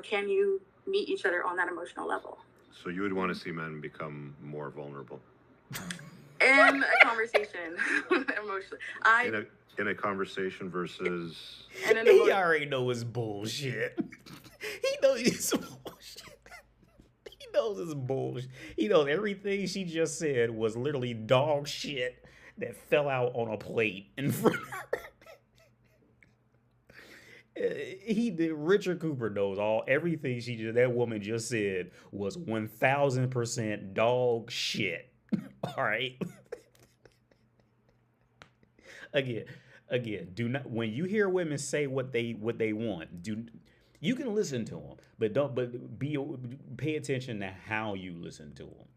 can you meet each other on that emotional level. So you would want to see men become more vulnerable in a conversation, emotionally. In a conversation versus. He already know it's bullshit. He knows it's bullshit. He knows it's bullshit. He knows everything she just said was literally dog shit that fell out on a plate in front of her. Richard Cooper knows everything that woman just said was 1000% dog shit. All right. Again, do not, when you hear women say what they want, you can listen to them, but pay attention to how you listen to them.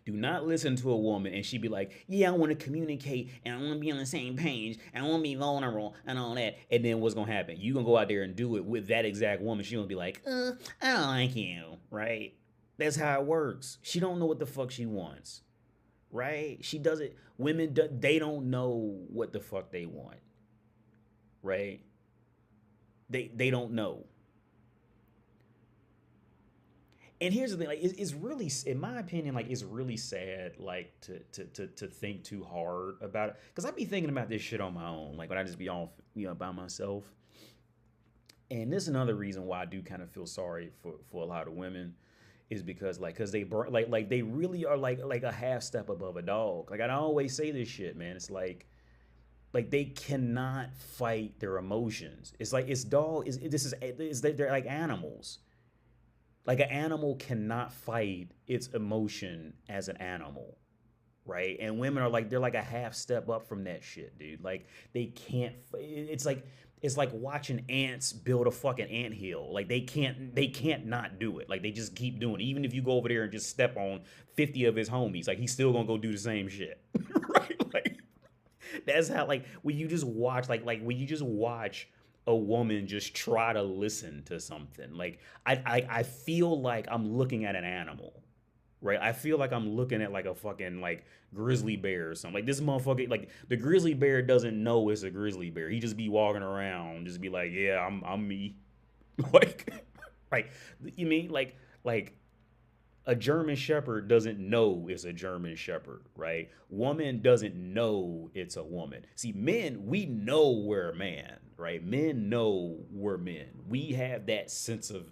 Do not listen to a woman and she be like, yeah, I want to communicate and I want to be on the same page and I want to be vulnerable and all that. And then what's going to happen? You going to go out there and do it with that exact woman. She going to be like, I don't like you, right? That's how it works. She don't know what the fuck she wants, right? She doesn't. Women, they don't know what the fuck they want, right? They don't know. And here's the thing, like it's really, in my opinion, like it's really sad, like to think too hard about it, because I be thinking about this shit on my own, like when I just be off, by myself. And this is another reason why I do kind of feel sorry for a lot of women, is because because they they really are like a half step above a dog. Like I always say this shit, man. It's like they cannot fight their emotions. It's like they're like animals. Like an animal cannot fight its emotion as an animal, right? And women are they're like a half step up from that shit, dude. Like they can't. It's like watching ants build a fucking anthill. Like they can't not do it. Like they just keep doing it. Even if you go over there and just step on 50 of his homies, like he's still gonna go do the same shit, right? Like that's how when you just watch when you just watch a woman just try to listen to something. Like I feel like I'm looking at an animal, right? I feel like I'm looking at a fucking grizzly bear or something. Like this motherfucker, the grizzly bear doesn't know it's a grizzly bear. He just be walking around, just be like, yeah, I'm me, like you mean like a German Shepherd doesn't know it's a German Shepherd, right? Woman doesn't know it's a woman. See, men, we know we're a man, right? Men know we're men. We have that sense of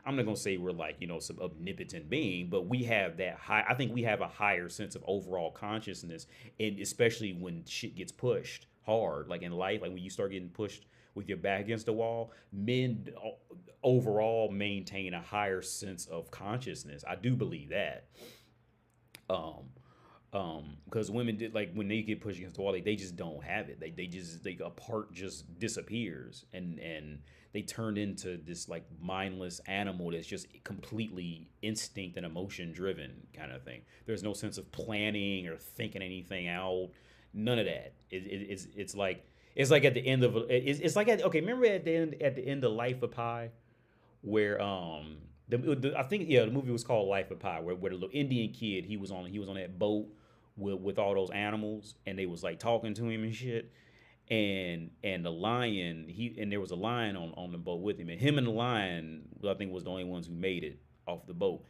I'm not gonna say we're some omnipotent being, but we have that high. I think we have a higher sense of overall consciousness, and especially when shit gets pushed hard, in life, when you start getting pushed with your back against the wall, men overall maintain a higher sense of consciousness. I do believe that. Because women did when they get pushed against the wall, they just don't have it. A part just disappears, and they turn into this mindless animal that's just completely instinct and emotion driven kind of thing. There's no sense of planning or thinking anything out. None of that. It's like at the end of it's like remember at the end of Life of Pi, where I think the movie was called Life of Pi, where the little Indian kid, he was on that boat with all those animals, and they was talking to him and shit, and the lion, there was a lion on the boat with him, and the lion, I think, was the only ones who made it off the boat.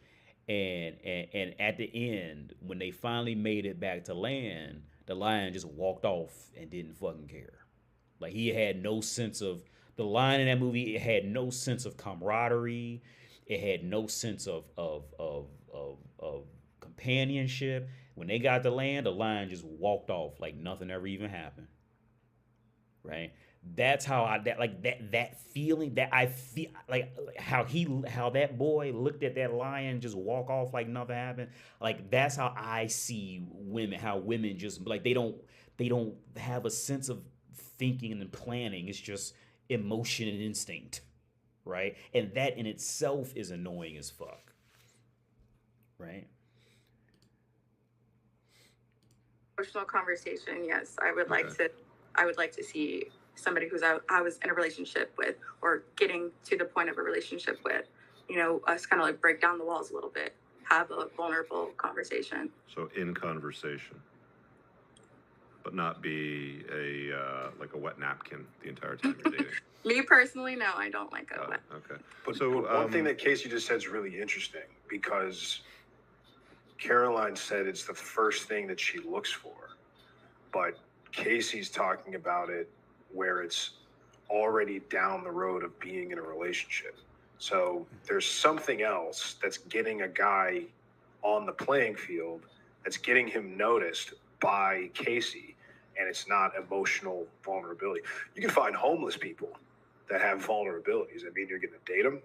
And at the end, when they finally made it back to land, the lion just walked off and didn't fucking care. He had no sense of, the lion in that movie, it had no sense of camaraderie. It had no sense of companionship. When they got to land, the lion just walked off like nothing ever even happened. Right? That's how that feeling that I feel, how that boy looked at that lion just walk off like nothing happened. That's how I see women. How women just they don't have a sense of thinking and planning. It's just emotion and instinct, right? And that in itself is annoying as fuck. right? Emotional conversation, yes. I would like Okay. to see somebody who's I was in a relationship with, or getting to the point of a relationship with, us kind of like break down the walls a little bit, have a vulnerable conversation. So in conversation, but not be a like a wet napkin the entire time you're dating. Me personally, no, I don't like Got a it. Okay. But So one thing that Casey just said is really interesting, because Caroline said it's the first thing that she looks for, but Casey's talking about it where it's already down the road of being in a relationship. So there's something else that's getting a guy on the playing field, that's getting him noticed by Casey, and it's not emotional vulnerability. You can find homeless people that have vulnerabilities. I mean, you're going to date them.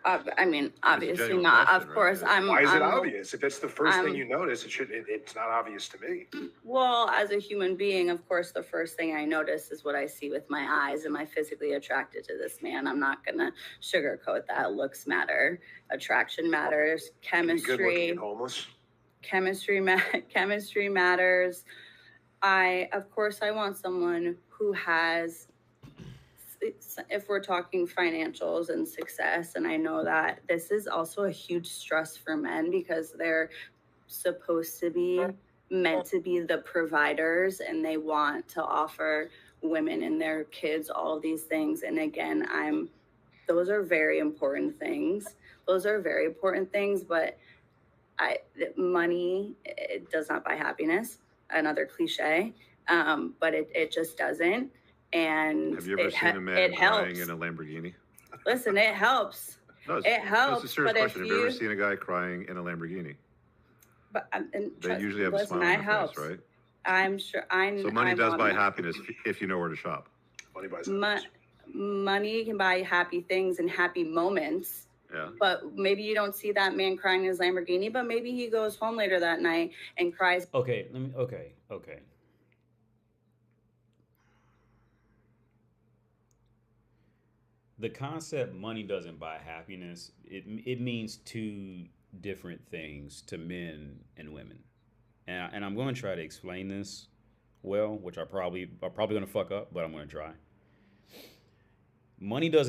I mean, obviously genuine not. question, Of right? course, Yeah. Why is it I'm obvious? If it's the first thing you notice, it's not obvious to me. Well, as a human being, of course, the first thing I notice is what I see with my eyes. Am I physically attracted to this man? I'm not gonna sugarcoat that. Looks matter, attraction matters, Can you be good looking chemistry, and homeless? chemistry matters. Of course, I want someone who has, if we're talking financials and success, and I know that this is also a huge stress for men because they're supposed to be meant to be the providers, and they want to offer women and their kids all these things. And again, those are very important things. But money, it does not buy happiness. Another cliche, but it just doesn't. And have you ever seen a man crying in a Lamborghini? Listen, it helps. No, It helps. That's a serious but question. if Have you ever seen a guy crying in a Lamborghini? But They usually have a smile on their face, right? I'm sure. So money does buy happiness if you know where to shop. Money buys happiness. Money can buy happy things and happy moments. Yeah. But maybe you don't see that man crying in his Lamborghini, but maybe he goes home later that night and cries. Okay. The concept money doesn't buy happiness, it means two different things to men and women. And I'm going to try to explain this well, which I'm probably going to fuck up, but I'm going to try. Money does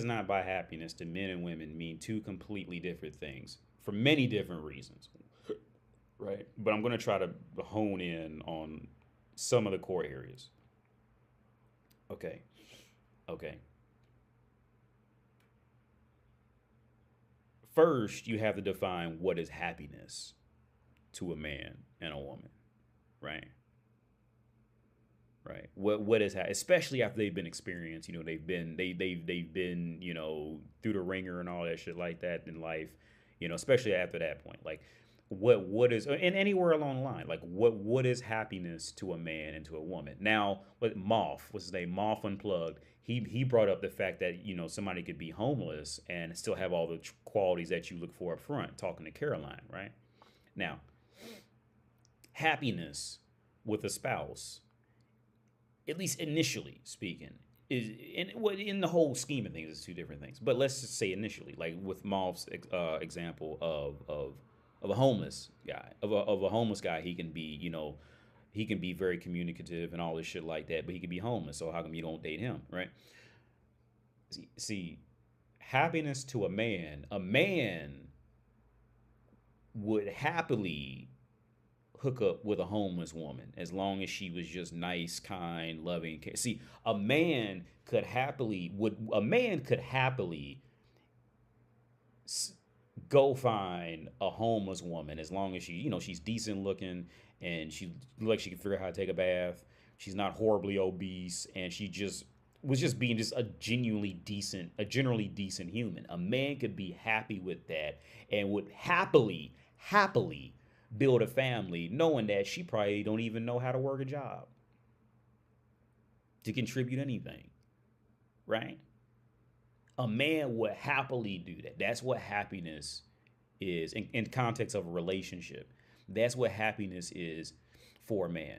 not buy happiness to men and women mean two completely different things for many different reasons. Right? But I'm going to try to hone in on some of the core areas. Okay. First, you have to define what is happiness to a man and a woman, right? Right. What is especially after they've been experienced, they've been, through the ringer and all that shit like that in life, especially after that point. Like what is, and anywhere along the line, like what is happiness to a man and to a woman? Now, what's his name? Moth Unplugged. He brought up the fact that somebody could be homeless and still have all the qualities that you look for up front. Talking to Caroline, right? Now, happiness with a spouse, at least initially speaking, is in the whole scheme of things, it's two different things. But let's just say initially, like with Moth's example of a homeless guy, of a homeless guy, he can be he can be very communicative and all this shit like that, but he can be homeless. So how come you don't date him, right? See, happiness to a man would happily hook up with a homeless woman as long as she was just nice, kind, loving. See, a man could happily go find a homeless woman as long as she's decent looking and she like she can figure out how to take a bath. She's not horribly obese and she just was just being just a generally decent human. A man could be happy with that and would happily build a family knowing that she probably don't even know how to work a job to contribute anything, right? A man would happily do that. That's what happiness is in context of a relationship. That's what happiness is for a man.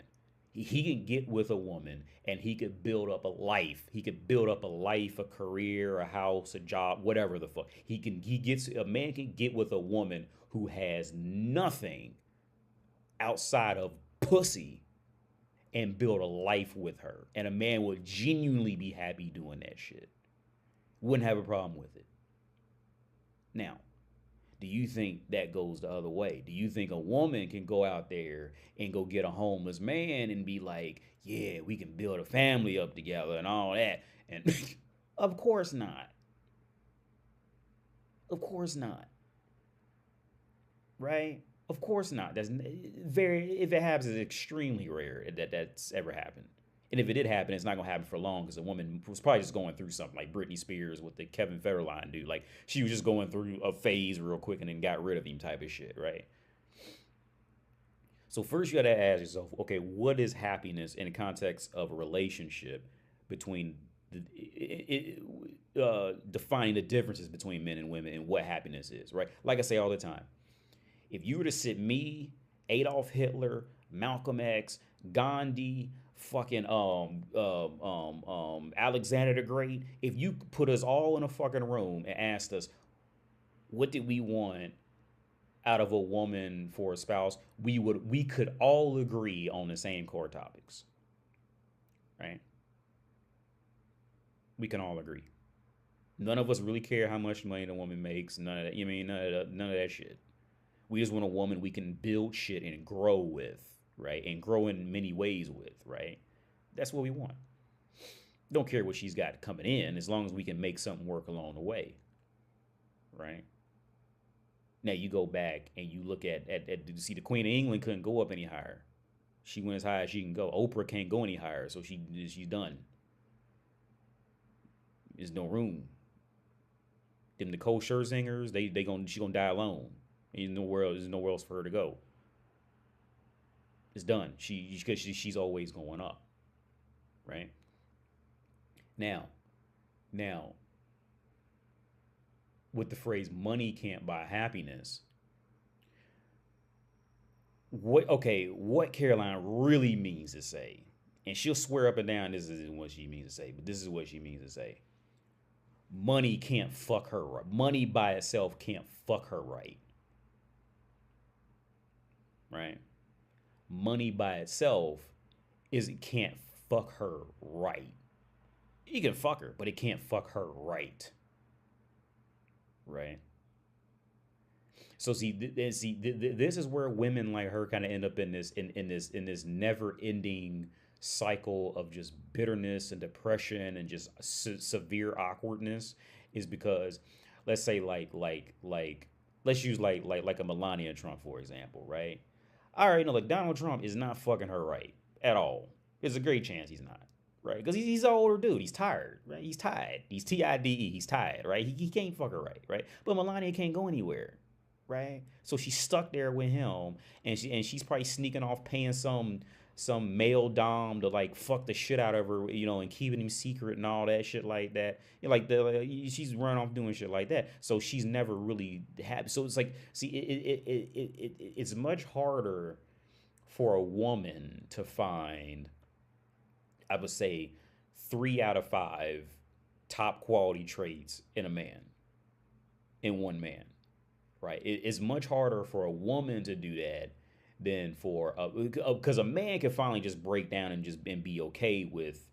He can get with a woman and he could build up a life. He could build up a life, a career, a house, a job, whatever the fuck. A man can get with a woman who has nothing outside of pussy and build a life with her. And a man would genuinely be happy doing that shit. Wouldn't have a problem with it. Now, do you think that goes the other way? Do you think a woman can go out there and go get a homeless man and be like, yeah, we can build a family up together and all that? And of course not. Of course not. Right? Of course not. That's very, if it happens, it's extremely rare that that's ever happened. And if it did happen, it's not gonna happen for long because the woman was probably just going through something like Britney Spears with the Kevin Federline dude. Like she was just going through a phase real quick and then got rid of him type of shit, right? So first you gotta ask yourself, okay, what is happiness in the context of a relationship between defining the differences between men and women and what happiness is, right? Like I say all the time, if you were to sit me, Adolf Hitler, Malcolm X, Gandhi, fucking Alexander the Great, if you put us all in a fucking room and asked us what did we want out of a woman for a spouse, we could all agree on the same core topics, right? We can all agree. None of us really care how much money the woman makes. None of that. You mean none of that shit. We just want a woman we can build shit and grow with, right? And grow in many ways with, right? That's what we want. Don't care what she's got coming in as long as we can make something work along the way, right? Now you go back and you look at see the Queen of England couldn't go up any higher. She went as high as she can go. Oprah can't go any higher, so she's done. There's no room. Them Nicole Scherzingers, she gonna die alone. There's nowhere else for her to go. It's done. She's always going up, right? Now, with the phrase "money can't buy happiness," what Caroline really means to say, and she'll swear up and down this isn't what she means to say, but this is what she means to say. Money can't fuck her right. Money by itself can't fuck her right. Right? Money by itself can't fuck her right. You can fuck her, but it can't fuck her right. Right? So this is where women like her kind of end up in this never-ending cycle of just bitterness and depression and just severe awkwardness, is because let's say let's use like a Melania Trump for example, right? All right, like Donald Trump is not fucking her right at all. There's a great chance he's not, right? Because he's an older dude. He's tired, right? He's tired. He's TIDE. He's tired, right? He can't fuck her right? But Melania can't go anywhere, right? So she's stuck there with him, and she's probably sneaking off paying some male dom to like fuck the shit out of her, and keeping him secret and all that shit like that. She's running off doing shit like that. So she's never really happy. So it's like, see, it's much harder for a woman to find, I would say, 3 out of 5 top quality traits in a man, in one man, right? It's much harder for a woman to do that than for because a man can finally just break down and be okay with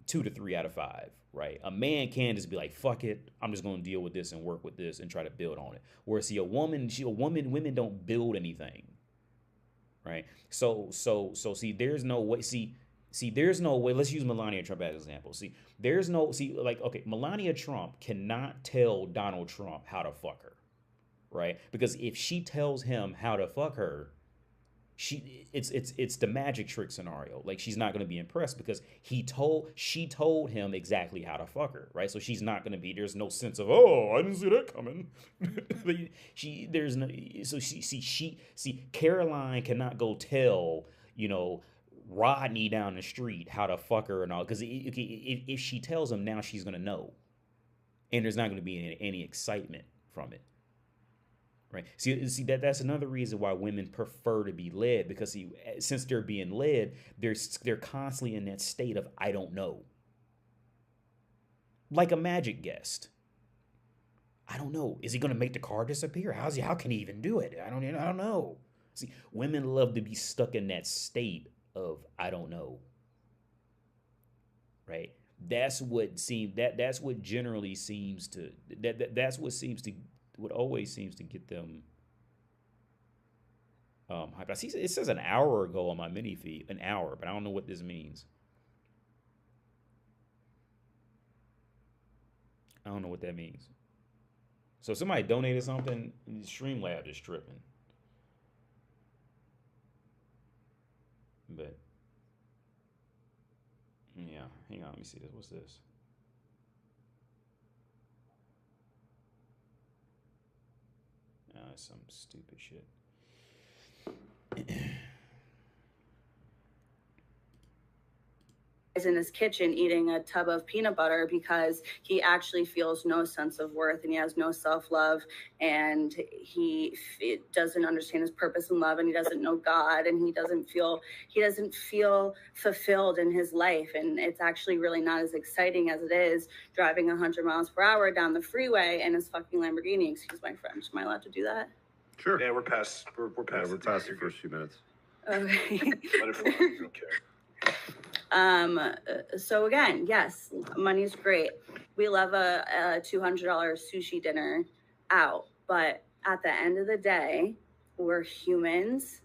2 to 3 out of 5, right? A man can just be like, fuck it, I'm just gonna deal with this and work with this and try to build on it. Whereas see, women don't build anything, right? So see, there's no way. There's no way. Let's use Melania Trump as an example. Melania Trump cannot tell Donald Trump how to fuck her, right? Because if she tells him how to fuck her, it's the magic trick scenario. Like, she's not going to be impressed because she told him exactly how to fuck her, right? So she's not going to be. There's no sense of, oh, I didn't see that coming. Caroline cannot go tell Rodney down the street how to fuck her and all, because if she tells him, now she's going to know, and there's not going to be any excitement from it. Right. See that's another reason why women prefer to be led, because since they're being led, they're constantly in that state of I don't know. Like a magic guest. I don't know. Is he going to make the car disappear? How can he even do it? I don't know. See, women love to be stuck in that state of I don't know. Right? That's what generally seems to that's what always seems to get them hype. I see it says an hour ago on my mini feed, an hour, but I don't know what this means. I don't know what that means. So somebody donated something, and Streamlab is tripping. But yeah, hang on, let me see this. What's this? Some stupid shit. In his kitchen eating a tub of peanut butter because he actually feels no sense of worth and he has no self-love, and he doesn't understand his purpose in love, and he doesn't know God, and he doesn't feel fulfilled in his life. And it's actually really not as exciting as it is driving 100 miles per hour down the freeway in his fucking Lamborghini. Excuse my French. Am I allowed to do that? Sure. Yeah, we're past the first few minutes. Okay. Let it fly. We don't care. So again, yes, money's great. We love a $200 sushi dinner out, but at the end of the day, we're humans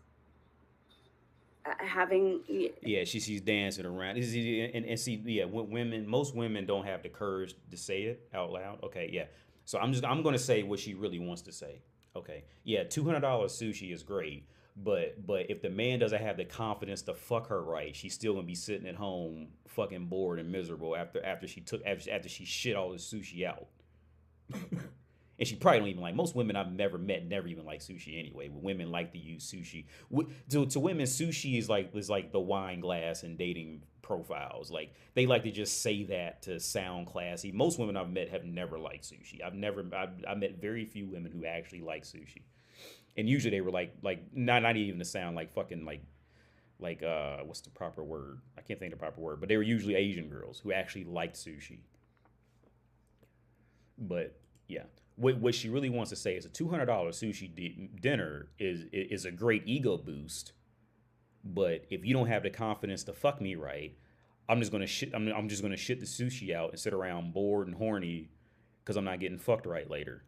having. Yeah, she's dancing around. And see, yeah, most women don't have the courage to say it out loud. Okay, yeah. So I'm going to say what she really wants to say. Okay, yeah, $200 sushi is great. But if the man doesn't have the confidence to fuck her right, she's still gonna be sitting at home fucking bored and miserable after she shit all the sushi out. And she probably don't even like, most women I've never met never even like sushi anyway. But women like to use sushi. To women, sushi is like the wine glass in dating profiles. Like they like to just say that to sound classy. Most women I've met have never liked sushi. I've met very few women who actually like sushi. And usually they were like not even to sound like fucking like what's the proper word? I can't think of the proper word, but they were usually Asian girls who actually liked sushi. But yeah, what she really wants to say is a $200 sushi dinner is a great ego boost. But if you don't have the confidence to fuck me right, I'm just gonna shit the sushi out and sit around bored and horny because I'm not getting fucked right later.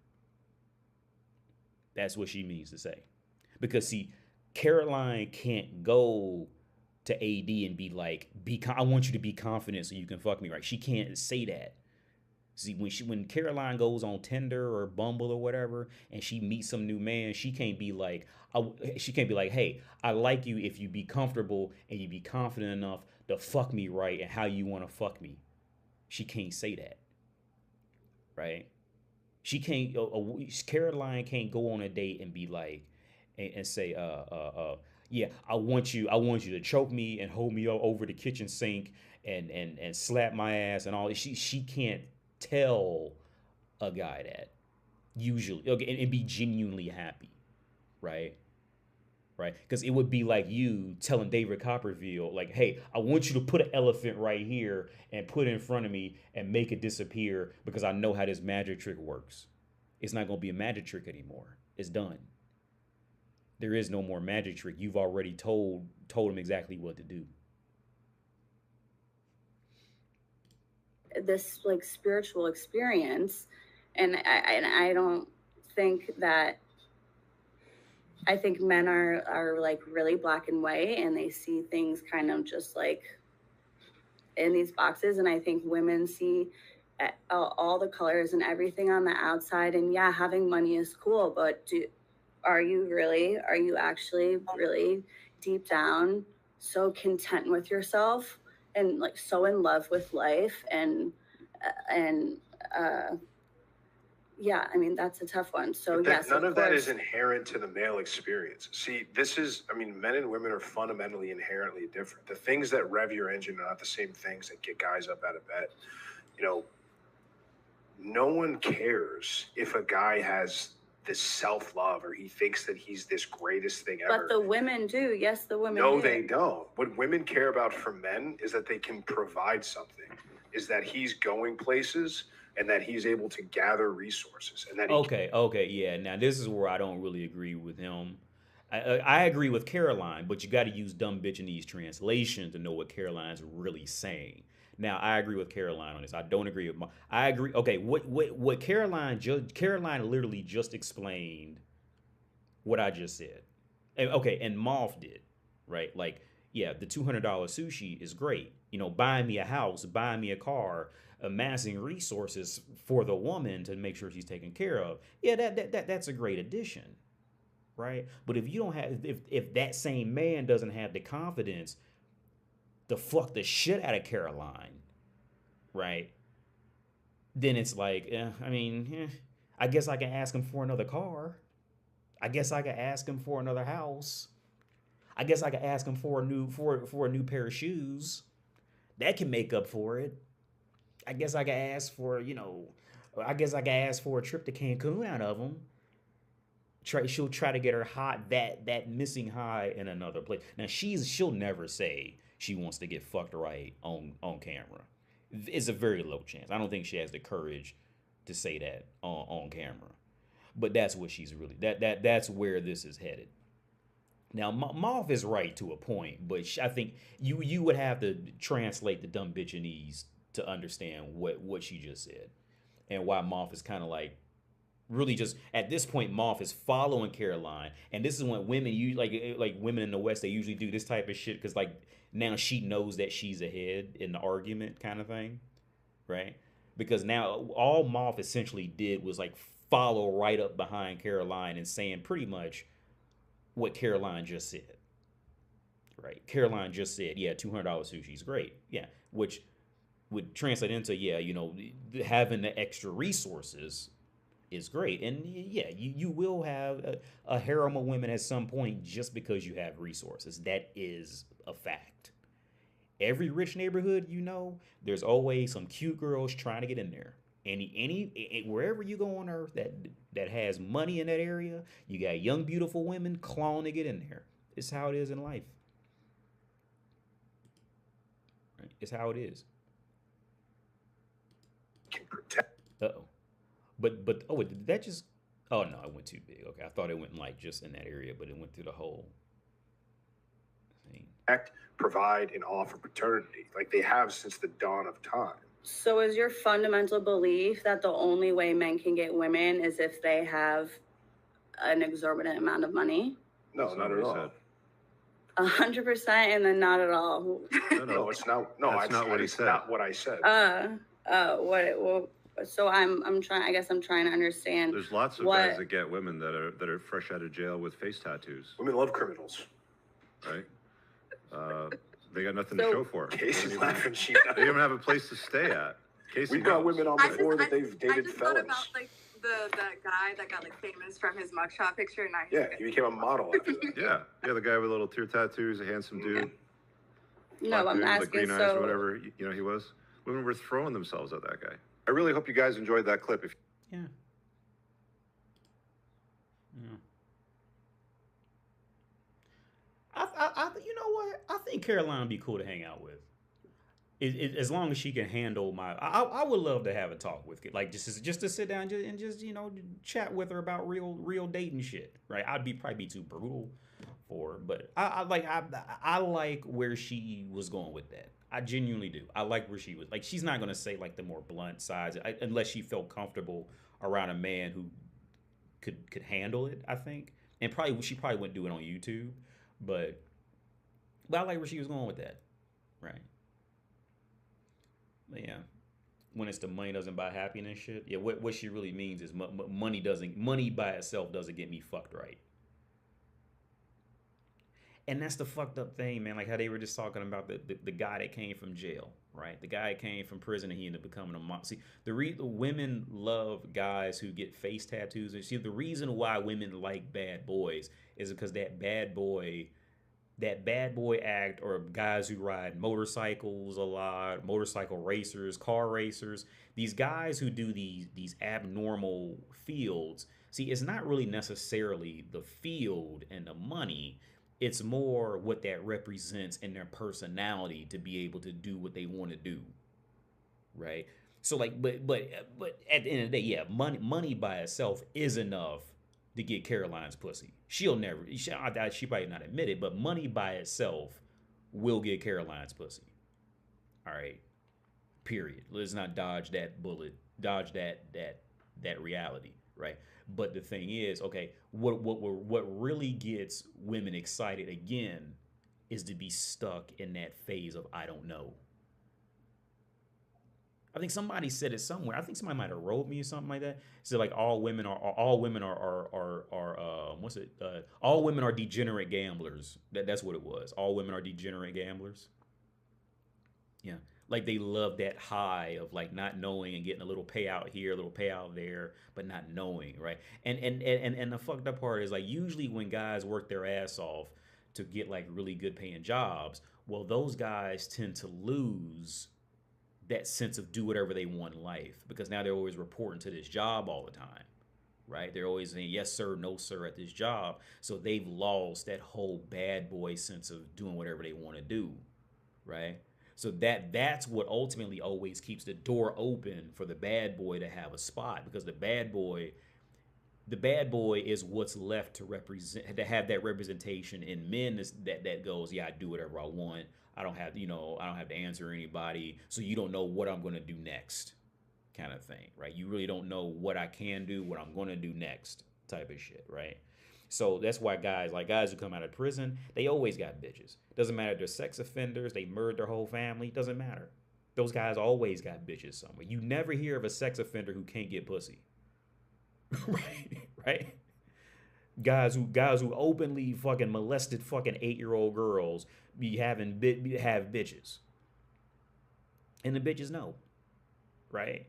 That's what she means to say. Because see, Caroline can't go to AD and be like, I want you to be confident so you can fuck me right. She can't say that. See, when Caroline goes on Tinder or Bumble or whatever, and she meets some new man, she can't be like, hey, I like you if you be comfortable and you be confident enough to fuck me right and how you want to fuck me. She can't say that, right? She can't. Caroline can't go on a date and be like, and say, yeah, I want you to choke me and hold me over the kitchen sink and slap my ass and all. She can't tell a guy that usually, okay, and be genuinely happy, right? Right? Because it would be like you telling David Copperfield, like, hey, I want you to put an elephant right here and put it in front of me and make it disappear because I know how this magic trick works. It's not going to be a magic trick anymore. It's done. There is no more magic trick. You've already told him exactly what to do. This like spiritual experience, and I don't think that. I think men are like really black and white, and they see things kind of just like in these boxes. And I think women see all the colors and everything on the outside. And yeah, having money is cool, but are you actually really deep down so content with yourself and like so in love with life? And yeah, I mean, that's a tough one. So yes, none of that is inherent to the male experience. See, men and women are fundamentally inherently different. The things that rev your engine are not the same things that get guys up out of bed. You know, no one cares if a guy has this self-love, or he thinks that he's this greatest thing ever. But the women do. Yes, the women No, do. they don't. What women care about from men is that they can provide something, is that he's going places and that he's able to gather resources. And that Okay, yeah. Now this is where I don't really agree with him. I agree with Caroline, but you got to use dumb bitch in these translations to know what Caroline's really saying. Now I agree with Caroline on this. I don't agree with. I agree. Okay, what Caroline literally just explained what I just said. Okay, and Moth did, right? Like, yeah, the $200 sushi is great. You know, buying me a house, buying me a car, amassing resources for the woman to make sure she's taken care of. Yeah, that's a great addition, right? But if you don't have, if that same man doesn't have the confidence to fuck the shit out of Caroline, right? Then it's like, I guess I can ask him for another car. I guess I could ask him for another house. I guess I could ask him for a new pair of shoes. That can make up for it. I guess I could ask for, I guess I could ask for a trip to Cancun out of him. She'll try to get her hot that missing high in another place. Now she'll never say she wants to get fucked right on camera. It's a very low chance. I don't think she has the courage to say that on camera. But that's what she's really that's where this is headed. Now Moth is right to a point, but I think you would have to translate the dumb bitchinese to understand what she just said, and why Moth is kind of like really just at this point. Moth is following Caroline, and this is when women like women in the West, they usually do this type of shit because like now she knows that she's ahead in the argument kind of thing, right? Because now all Moth essentially did was like follow right up behind Caroline and saying pretty much what Caroline just said. Right? Caroline just said, yeah, $200 sushi is great. Yeah, which would translate into, yeah, having the extra resources is great. And yeah, you will have a harem of women at some point just because you have resources. That is a fact. Every rich neighborhood, there's always some cute girls trying to get in there. Any wherever you go on earth that has money in that area, you got young beautiful women clawing to get in there. It's how it is in life. Right? It's how it is. Uh-oh. But oh, did that just? Oh no, it went too big. Okay, I thought it went like just in that area, but it went through the whole thing. Act, provide, and offer paternity like they have since the dawn of time. So is your fundamental belief that the only way men can get women is if they have an exorbitant amount of money? No, not at all. 100%, and then not at all. No, it's not. No, that's not what he said. Not what I said. So I'm trying. I guess I'm trying to understand. There's lots of guys that get women that are fresh out of jail with face tattoos. Women love criminals, right? They got nothing to show for it. Casey's laughing. They don't have a place to stay at. Casey We've got women on before that they've dated I just felons. thought about like the guy that got like famous from his mugshot picture, and yeah, he became a model after that. yeah, the guy with little tear tattoos, a handsome dude. No, I'm asking. Like green eyes or whatever he was. Women were throwing themselves at that guy. I really hope you guys enjoyed that clip. Yeah. You know what? I think Caroline would be cool to hang out with. As long as she can handle I would love to have a talk with it, like just to sit down and just chat with her about real dating shit, right? I'd probably be too brutal for her, but I like where she was going with that. I genuinely do. I like where she was. Like, she's not gonna say like the more blunt sides unless she felt comfortable around a man who could handle it. I think, and she probably wouldn't do it on YouTube, but I like where she was going with that, right? But yeah, when it's the money doesn't buy happiness shit. Yeah, what she really means is money by itself doesn't get me fucked right. And that's the fucked up thing, man. Like how they were just talking about the guy that came from jail, right? The guy that came from prison and he ended up becoming a mom. See, the women love guys who get face tattoos. And see, the reason why women like bad boys is because that bad boy act, or guys who ride motorcycles a lot, motorcycle racers, car racers, these guys who do these abnormal fields, See, it's not really necessarily the field and the money. It's more what that represents in their personality to be able to do what they want to do, right? So like, but at the end of the day, yeah, money by itself is enough to get Caroline's pussy. She'll never, she might not admit it, but money by itself will get Caroline's pussy. All right, period. Let's not dodge that bullet, dodge that reality, right? But the thing is, okay, what really gets women excited again is to be stuck in that phase of I don't know. I think somebody said it somewhere. I think somebody might have wrote me or something like that. So like all women are what's it? All women are degenerate gamblers. That's what it was. All women are degenerate gamblers. Yeah. Like they love that high of like not knowing and getting a little payout here, a little payout there, but not knowing, right? And the fucked up part is like usually when guys work their ass off to get like really good paying jobs, well, those guys tend to lose that sense of do whatever they want in life because now they're always reporting to this job all the time, right? They're always saying yes sir, no sir at this job. So they've lost that whole bad boy sense of doing whatever they want to do, right? So that's what ultimately always keeps the door open for the bad boy to have a spot because the bad boy is what's left to represent to have that representation in men that goes, yeah, I do whatever I want. I don't have, I don't have to answer anybody. So you don't know what I'm going to do next kind of thing, right? You really don't know what I can do, what I'm going to do next type of shit, right? So that's why guys who come out of prison, they always got bitches. Doesn't matter if they're sex offenders, they murdered their whole family, doesn't matter. Those guys always got bitches somewhere. You never hear of a sex offender who can't get pussy. Right? Right? Guys who openly fucking molested fucking 8-year-old girls have bitches. And the bitches know. Right?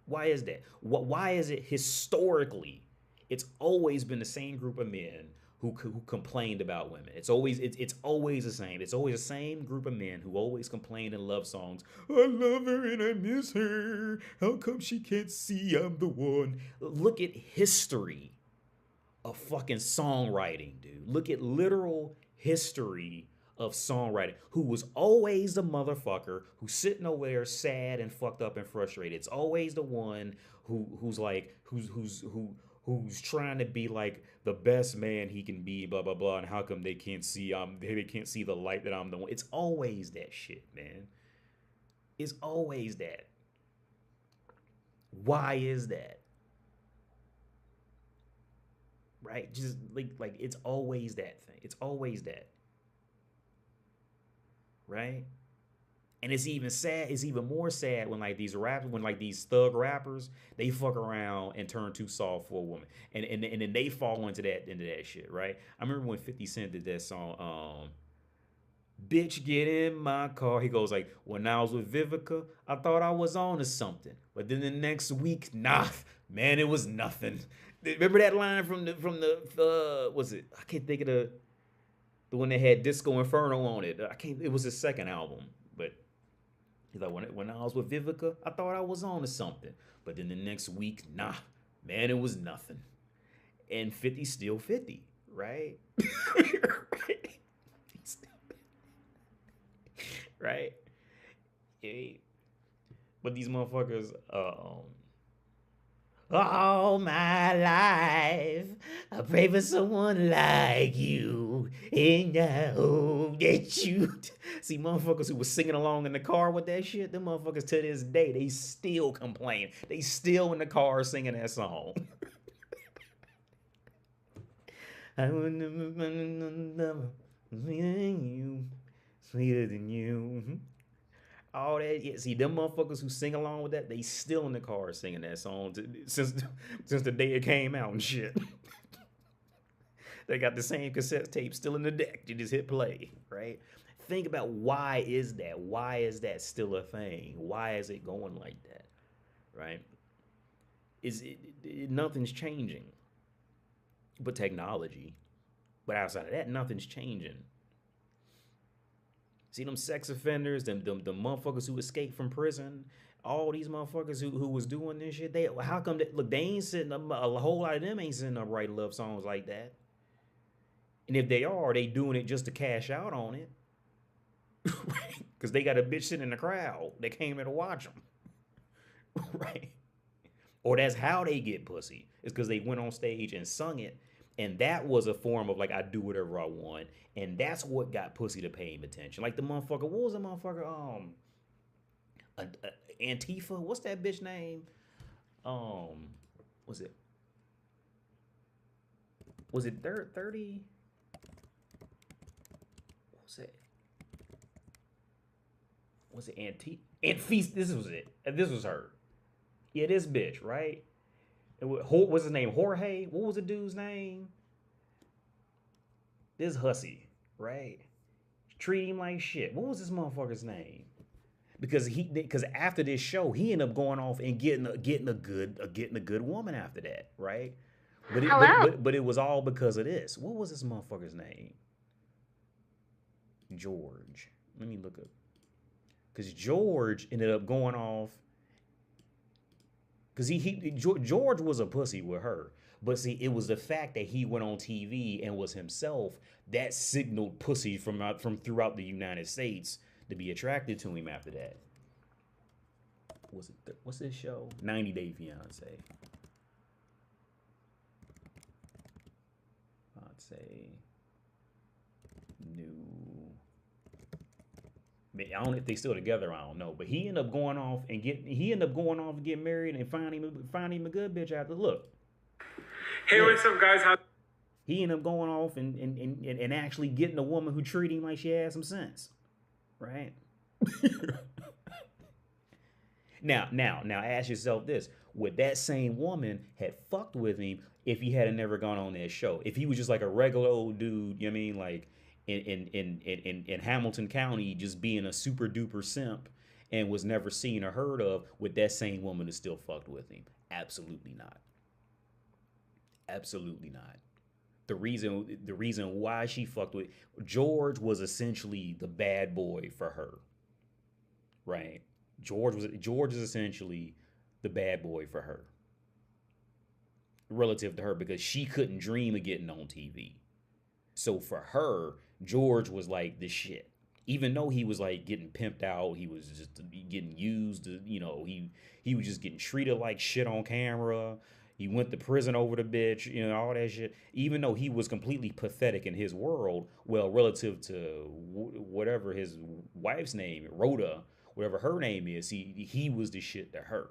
Why is that? Why is it historically it's always been the same group of men who complained about women. It's always the same. It's always the same group of men who always complain in love songs. I love her and I miss her. How come she can't see I'm the one? Look at history of fucking songwriting, dude. Look at literal history of songwriting. Who was always the motherfucker who's sitting over there sad and fucked up and frustrated. It's always the one who's trying to be like the best man he can be, blah blah blah, and how come they can't see the light that I'm the one. It's always that shit, man. It's always that. Why is that? Right? Just like it's always that thing. It's always that. Right? And it's even sad, it's even more sad when like these thug rappers, they fuck around and turn too soft for a woman. And then they fall into that shit, right? I remember when 50 Cent did that song, Bitch Get In My Car. He goes like, when I was with Vivica, I thought I was on to something. But then the next week, nah, man, it was nothing. Remember that line from the was it? I can't think of the one that had Disco Inferno on it. It was his second album, but he's like, when I was with Vivica, I thought I was on to something. But then the next week, nah, man, it was nothing. And 50's still 50, right? Right? Right? Yeah. But these motherfuckers, all my life, I pray for someone like you, and I hope that you. See, motherfuckers who was singing along in the car with that shit, them motherfuckers to this day, they still complain. They still in the car singing that song. I would never you, sweeter than you. All that, yeah. See, them motherfuckers who sing along with that, they still in the car singing that song since the day it came out and shit. They got the same cassette tape still in the deck. You just hit play, right? Think about why is that? Why is that still a thing? Why is it going like that, right? Nothing's changing, but technology. But outside of that, nothing's changing. See them sex offenders, them motherfuckers who escape from prison, all these motherfuckers who was doing this shit, they how come they, look, they ain't sitting up, a whole lot of them ain't sitting up writing love songs like that. And if they are, they doing it just to cash out on it. Right? Because they got a bitch sitting in the crowd that came in to watch them. Right? Or that's how they get pussy. It's because they went on stage and sung it. And that was a form of like, I do whatever I want. And that's what got pussy to pay him attention. Like the motherfucker, what was the motherfucker? Antifa? What's that bitch name? Was it? Was it 30? What was it? Was it Antifa? This was it. This was her. Yeah, this bitch, right? What's his name? Jorge? What was the dude's name? This hussy, right? Treat him like shit. What was this motherfucker's name? Because after this show, he ended up going off and getting a good woman after that, right? But it was all because of this. What was this motherfucker's name? George. Let me look up. Because George ended up going off. Because George was a pussy with her. But see, it was the fact that he went on TV and was himself that signaled pussy from throughout the United States to be attracted to him after that. What's this show? 90 Day Fiance. I'd say new. I don't know if they still together. I don't know, but he ended up going off and getting married and find him a good bitch after. Look. Hey, what's up, guys? He ended up going off and actually getting a woman who treated him like she had some sense, right? Now, ask yourself this: would that same woman had fucked with him if he had never gone on that show? If he was just like a regular old dude, you know what I mean, like in Hamilton County, just being a super duper simp and was never seen or heard of, would that same woman have still fucked with him? Absolutely not. Absolutely not. The reason why she fucked with George was essentially the bad boy for her. Right? George is essentially the bad boy for her. Relative to her, because she couldn't dream of getting on TV. So for her, George was like the shit. Even though he was like getting pimped out, he was just getting used, you know, he was just getting treated like shit on camera. He went to prison over the bitch, you know, all that shit. Even though he was completely pathetic in his world, well, relative to whatever his wife's name, Rhoda, whatever her name is, he was the shit to her.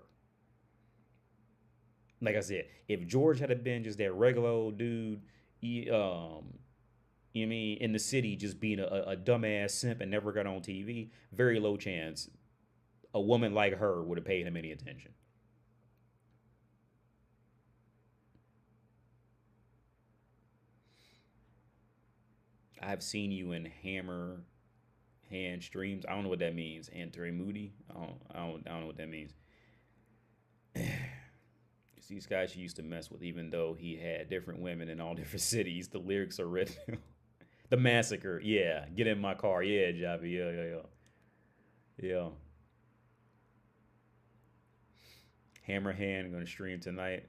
Like I said, if George had been just that regular old dude, you know what I mean, in the city, just being a dumbass simp and never got on TV, very low chance a woman like her would have paid him any attention. I've seen you in Hammer Hand streams. I don't know what that means. Anthony Moody. I don't know what that means. It's these guys she used to mess with, even though he had different women in all different cities. The lyrics are written. The Massacre. Yeah. Get in my car. Yeah, Javi. Yeah. Hammer Hand going to stream tonight.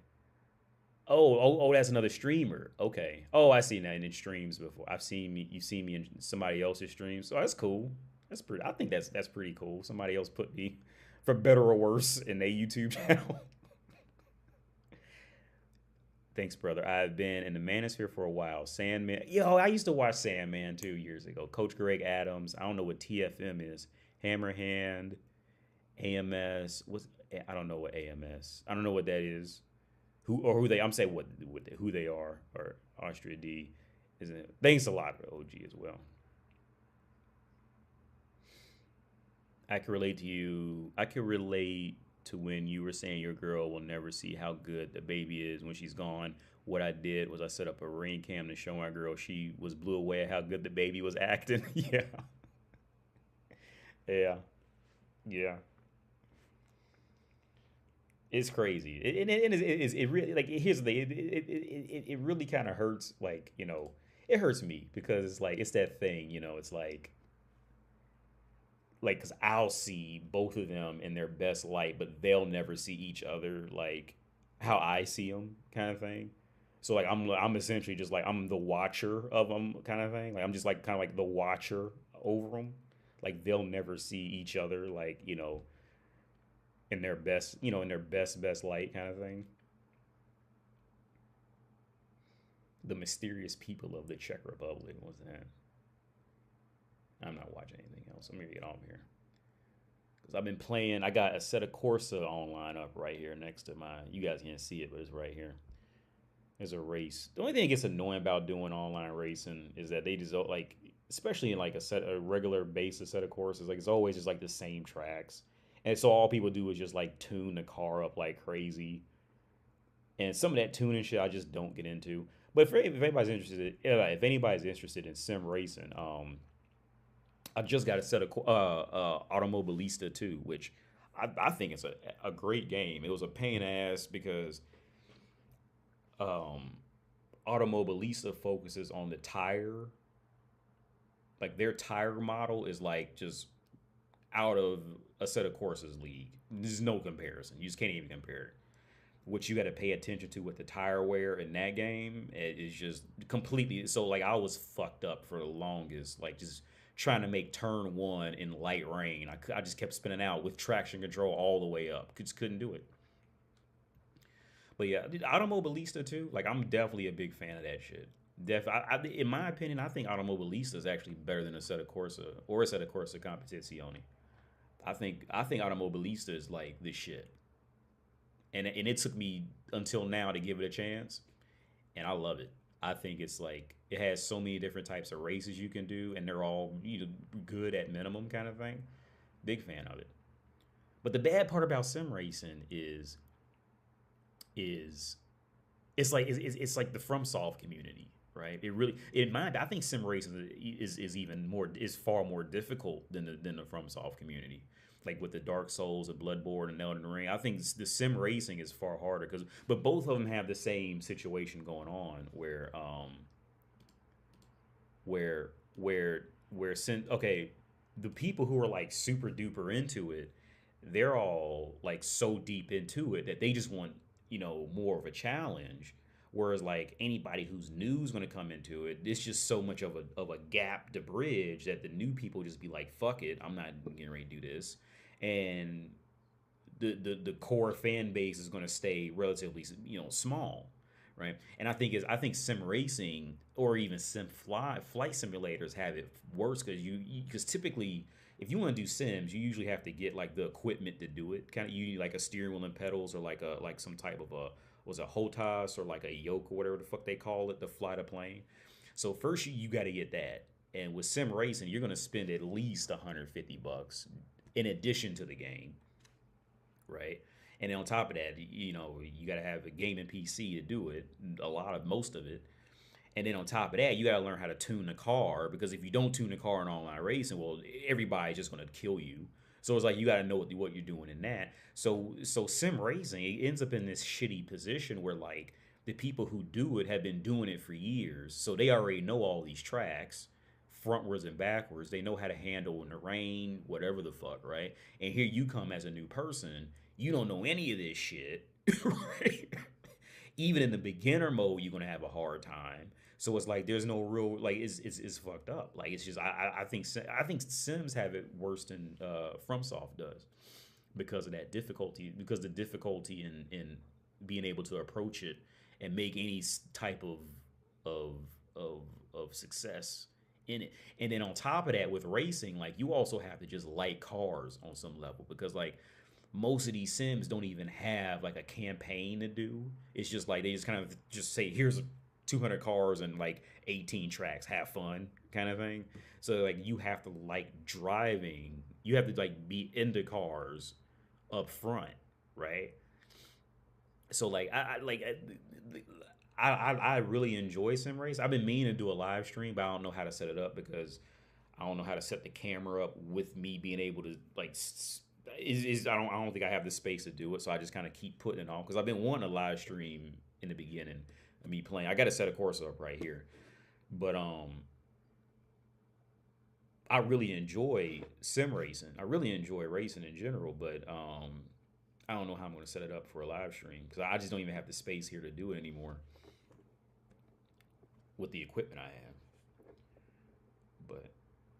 Oh, that's another streamer. Okay. Oh, I seen that in streams before. You've seen me in somebody else's streams. So that's cool. I think that's pretty cool. Somebody else put me, for better or worse, in their YouTube channel. Thanks, brother. I've been in the manosphere for a while. Sandman. Yo, I used to watch Sandman 2 years ago. Coach Greg Adams. I don't know what TFM is. Hammerhand. AMS. I don't know what AMS. I don't know what that is. Who they? I'm saying who they are, or Austria D, isn't it? Thanks a lot for OG as well. I can relate to you. I can relate to when you were saying your girl will never see how good the baby is when she's gone. What I did was I set up a ring cam to show my girl she was blew away at how good the baby was acting. Yeah. It's crazy. It really, like, here's the thing. It really kind of hurts. Like, you know, it hurts me because it's like, it's that thing, you know, it's like like, because I'll see both of them in their best light, but they'll never see each other like how I see them, kind of thing. So like I'm essentially just like I'm the watcher of them, kind of thing. Like I'm just like kind of like the watcher over them. Like they'll never see each other like in their best in their best light, kind of thing. The mysterious people of the Czech Republic was that. I'm not watching anything else. I'm gonna get on here because I've been playing. I got a set of Corsa online up right here next to my. You guys can't see it, but it's right here. There's a race. The only thing that gets annoying about doing online racing is that they just like, especially in like a regular basis set of courses, like it's always just like the same tracks, and so all people do is just like tune the car up like crazy, and some of that tuning shit I just don't get into. But if anybody's interested, if anybody's interested in sim racing, I just got a set of Automobilista too, which I think it's a great game. It was a pain in the ass because um, Automobilista focuses on the tire. Like their tire model is like just out of a set of courses league. There's no comparison. You just can't even compare it. What you got to pay attention to with the tire wear in that game is just completely. So like I was fucked up for the longest, like just trying to make turn one in light rain. I just kept spinning out with traction control all the way up. Just couldn't do it. But yeah, Automobilista too. Like I'm definitely a big fan of that shit. In my opinion, I think Automobilista is actually better than a set of Corsa or a set of Corsa Competizione. I think Automobilista is like the shit, and it took me until now to give it a chance, and I love it. I think it's like it has so many different types of races you can do, and they're all good at minimum, kind of thing. Big fan of it. But the bad part about sim racing is it's like the FromSoft community, right? It really, in my, I think sim racing is even more is far more difficult than the FromSoft community. Like with the Dark Souls and Bloodborne and Elden Ring, I think the sim racing is far harder because, but both of them have the same situation going on where since okay, the people who are like super duper into it, they're all like so deep into it that they just want more of a challenge. Whereas like anybody who's new is going to come into it, it's just so much of a gap to bridge that the new people just be like, fuck it, I'm not getting ready to do this, and the core fan base is going to stay relatively small, right? And I think sim racing or even flight simulators have it worse because because typically if you want to do sims, you usually have to get like the equipment to do it. Kind of you need like a steering wheel and pedals or like some type of a was a HOTAS or like a yoke or whatever the fuck they call it to fly the plane. So first you got to get that. And with sim racing, you're gonna spend at least $150 in addition to the game, right? And then on top of that, you got to have a gaming PC to do it. Most of it. And then on top of that, you got to learn how to tune the car because if you don't tune the car in online racing, well, everybody's just going to kill you. So it's like you got to know what you're doing in that. So sim racing, it ends up in this shitty position where like the people who do it have been doing it for years, so they already know all these tracks, frontwards and backwards. They know how to handle in the rain, whatever the fuck, right? And here you come as a new person, you don't know any of this shit, right? Even in the beginner mode, you're gonna have a hard time. So it's like there's no real like it's fucked up. Like it's just I think Sims have it worse than FromSoft does because of that difficulty. Because the difficulty in being able to approach it and make any type of of of success in it. And then on top of that, with racing, like you also have to just like cars on some level because like most of these sims don't even have like a campaign to do. It's just like they just kind of just say here's 200 cars and like 18 tracks, have fun kind of thing. So like you have to like driving, you have to like be into cars up front, right? So like I really enjoy sim race. I've been meaning to do a live stream, but I don't know how to set it up because I don't know how to set the camera up with me being able to like I don't think I have the space to do it, so I just kind of keep putting it on because I've been wanting a live stream in the beginning of me playing. I got to set a course up right here, but I really enjoy sim racing. I really enjoy racing in general, but I don't know how I'm going to set it up for a live stream because I just don't even have the space here to do it anymore with the equipment I have. But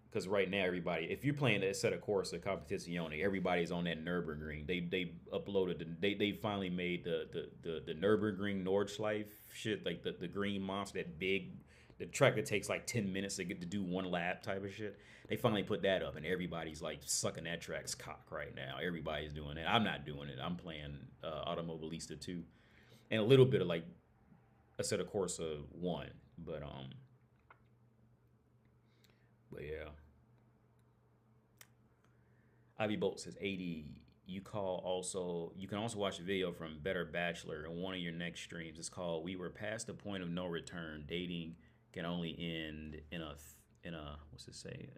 because right now everybody, if you're playing that set of course of Competizione, everybody's on that Nurburgring. They uploaded they finally made the Nurburgring Nordschleife shit, like the green monster, that big, the track that takes like 10 minutes to get to do one lap type of shit. They finally put that up, and everybody's like sucking that track's cock right now. Everybody's doing it. I'm not doing it. I'm playing Automobilista 2 and a little bit of like a set of Corsa 1, but yeah. Ivy Bolt says 80. You can also watch a video from Better Bachelor in one of your next streams. It's called "We Were Past the Point of No Return. Dating can only end in a what's it say?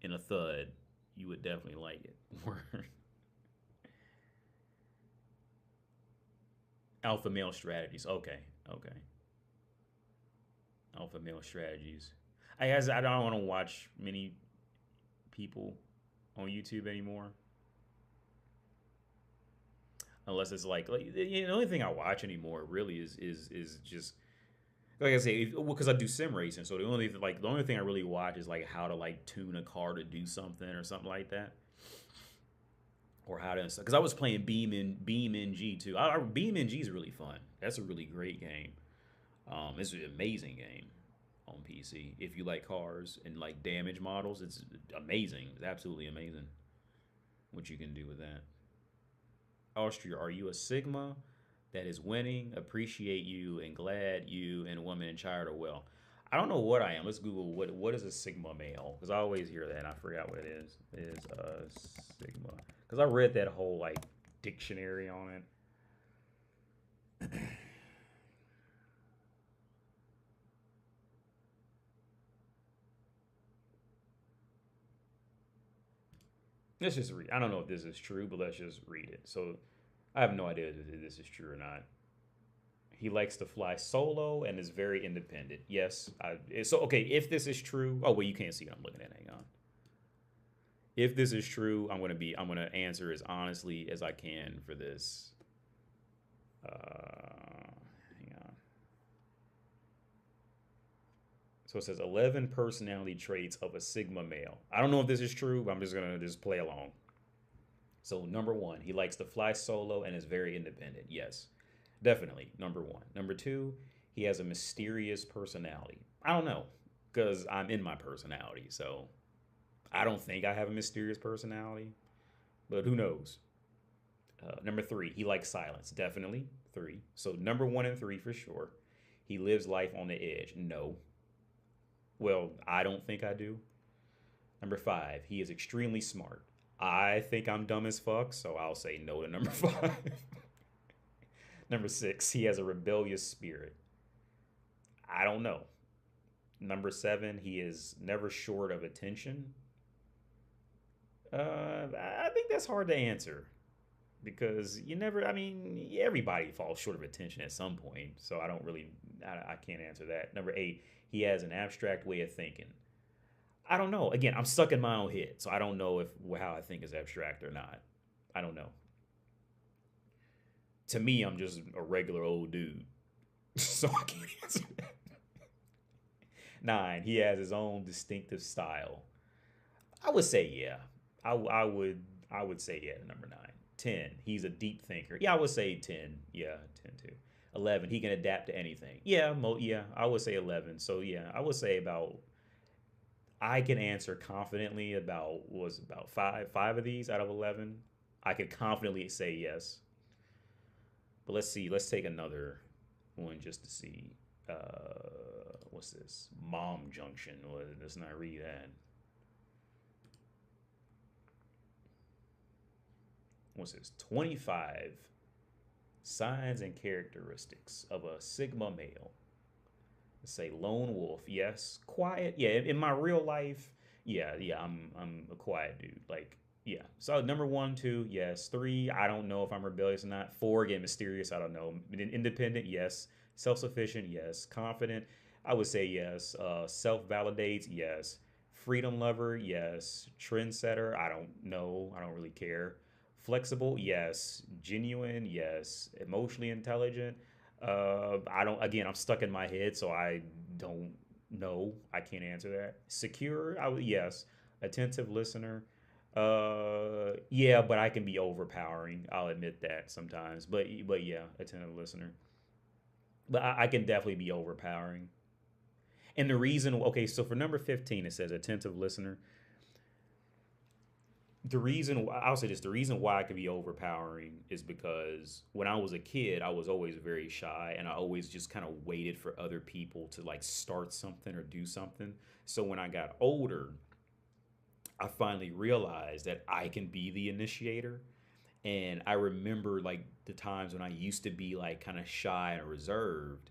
In a thud." You would definitely like it. Alpha male strategies. Okay, okay. Alpha male strategies. I don't want to watch many people on YouTube anymore. Unless it's like the only thing I watch anymore really is just like I say, because I do sim racing. So the only thing I really watch is like how to like tune a car to do something or something like that, or how to, because I was playing Beam NG too. Beam NG is really fun. That's a really great game. It's an amazing game on PC. If you like cars and like damage models, it's amazing. It's absolutely amazing what you can do with that. Austria, are you a Sigma that is winning? Appreciate you and glad you and woman and child are well. I don't know what I am. Let's Google what is a Sigma male, because I always hear that and I forgot what it is. Is a Sigma, because I read that whole like dictionary on it. Let's just read. I don't know if this is true, but let's just read it. So I have no idea if this is true or not. He likes to fly solo and is very independent. Yes. So okay, if this is true, oh well, you can't see what I'm looking at. Hang on. If this is true, I'm gonna answer as honestly as I can for this. Hang on. So it says 11 personality traits of a Sigma male. I don't know if this is true, but I'm just gonna just play along. So number one, he likes to fly solo and is very independent. Yes, definitely. Number one. Number two, he has a mysterious personality. I don't know, because I'm in my personality, so I don't think I have a mysterious personality, but who knows? Number three, he likes silence. Definitely three. So number one and three for sure. He lives life on the edge. No. Well, I don't think I do. Number five, he is extremely smart. I think I'm dumb as fuck, so I'll say no to number five. Number six, he has a rebellious spirit. I don't know. Number seven, he is never short of attention. I think that's hard to answer because you never, I mean, everybody falls short of attention at some point, so I don't really, I can't answer that. Number eight, he has an abstract way of thinking. I don't know. Again, I'm stuck in my own head, so I don't know if how I think is abstract or not. I don't know. To me, I'm just a regular old dude, so I can't answer that. Nine, he has his own distinctive style. I would say yeah. I would say yeah to number nine. 10, he's a deep thinker. Yeah, I would say 10. Yeah, 10 too. 11, he can adapt to anything. Yeah, yeah, I would say 11. So yeah, I would say about, I can answer confidently about, was about five of these out of 11. I could confidently say yes. But let's see. Let's take another one just to see. What's this? Mom Junction. Well, let's not read that. What's this? 25 signs and characteristics of a Sigma male. Let's say lone wolf. Yes. Quiet. Yeah. In my real life, yeah. I'm a quiet dude. Like, yeah. So number one, two, yes. Three, I don't know if I'm rebellious or not. Four, again, mysterious. I don't know. Independent, yes. Self-sufficient, yes. Confident, I would say yes. Self-validates, yes. Freedom lover, yes. Trendsetter, I don't know. I don't really care. Flexible, yes. Genuine, yes. Emotionally intelligent. I don't. Again, I'm stuck in my head, so I don't know. I can't answer that. Secure, yes. Attentive listener. Yeah, but I can be overpowering. I'll admit that sometimes. But yeah, attentive listener. But I can definitely be overpowering. And the reason, okay, so for number 15, it says attentive listener. The reason, I'll say this, the reason why I can be overpowering is because when I was a kid, I was always very shy and I always just kind of waited for other people to like start something or do something. So when I got older, I finally realized that I can be the initiator. And I remember like the times when I used to be like kind of shy and reserved,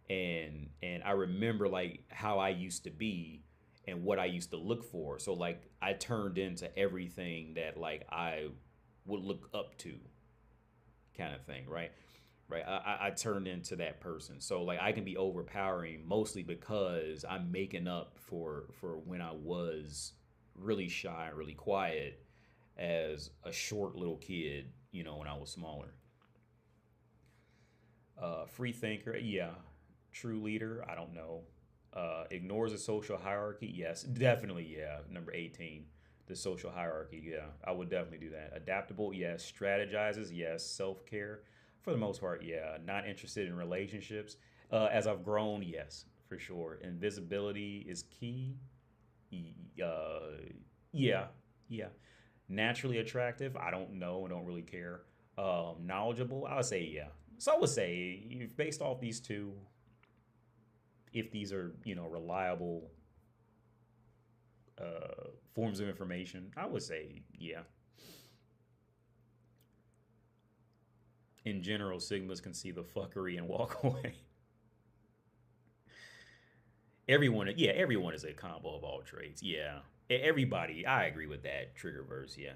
and I remember like how I used to be and what I used to look for. So like I turned into everything that like I would look up to, kind of thing, right? Right. I turned into that person. So like I can be overpowering mostly because I'm making up for when I was really shy and really quiet as a short little kid, when I was smaller. Free thinker, yeah. True leader, I don't know. Ignores the social hierarchy, yes, definitely, yeah. Number 18, the social hierarchy, yeah. I would definitely do that. Adaptable, yes. Strategizes, yes. Self care, for the most part, yeah. Not interested in relationships. As I've grown, yes, for sure. Invisibility is key. Yeah, yeah. Naturally attractive, I don't know and don't really care. Knowledgeable, I would say yeah. So I would say, based off these two, if these are reliable forms of information, I would say yeah. In general, Sigmas can see the fuckery and walk away. Everyone, yeah, everyone is a combo of all traits. Yeah, everybody. I agree with that. Triggerverse, yeah.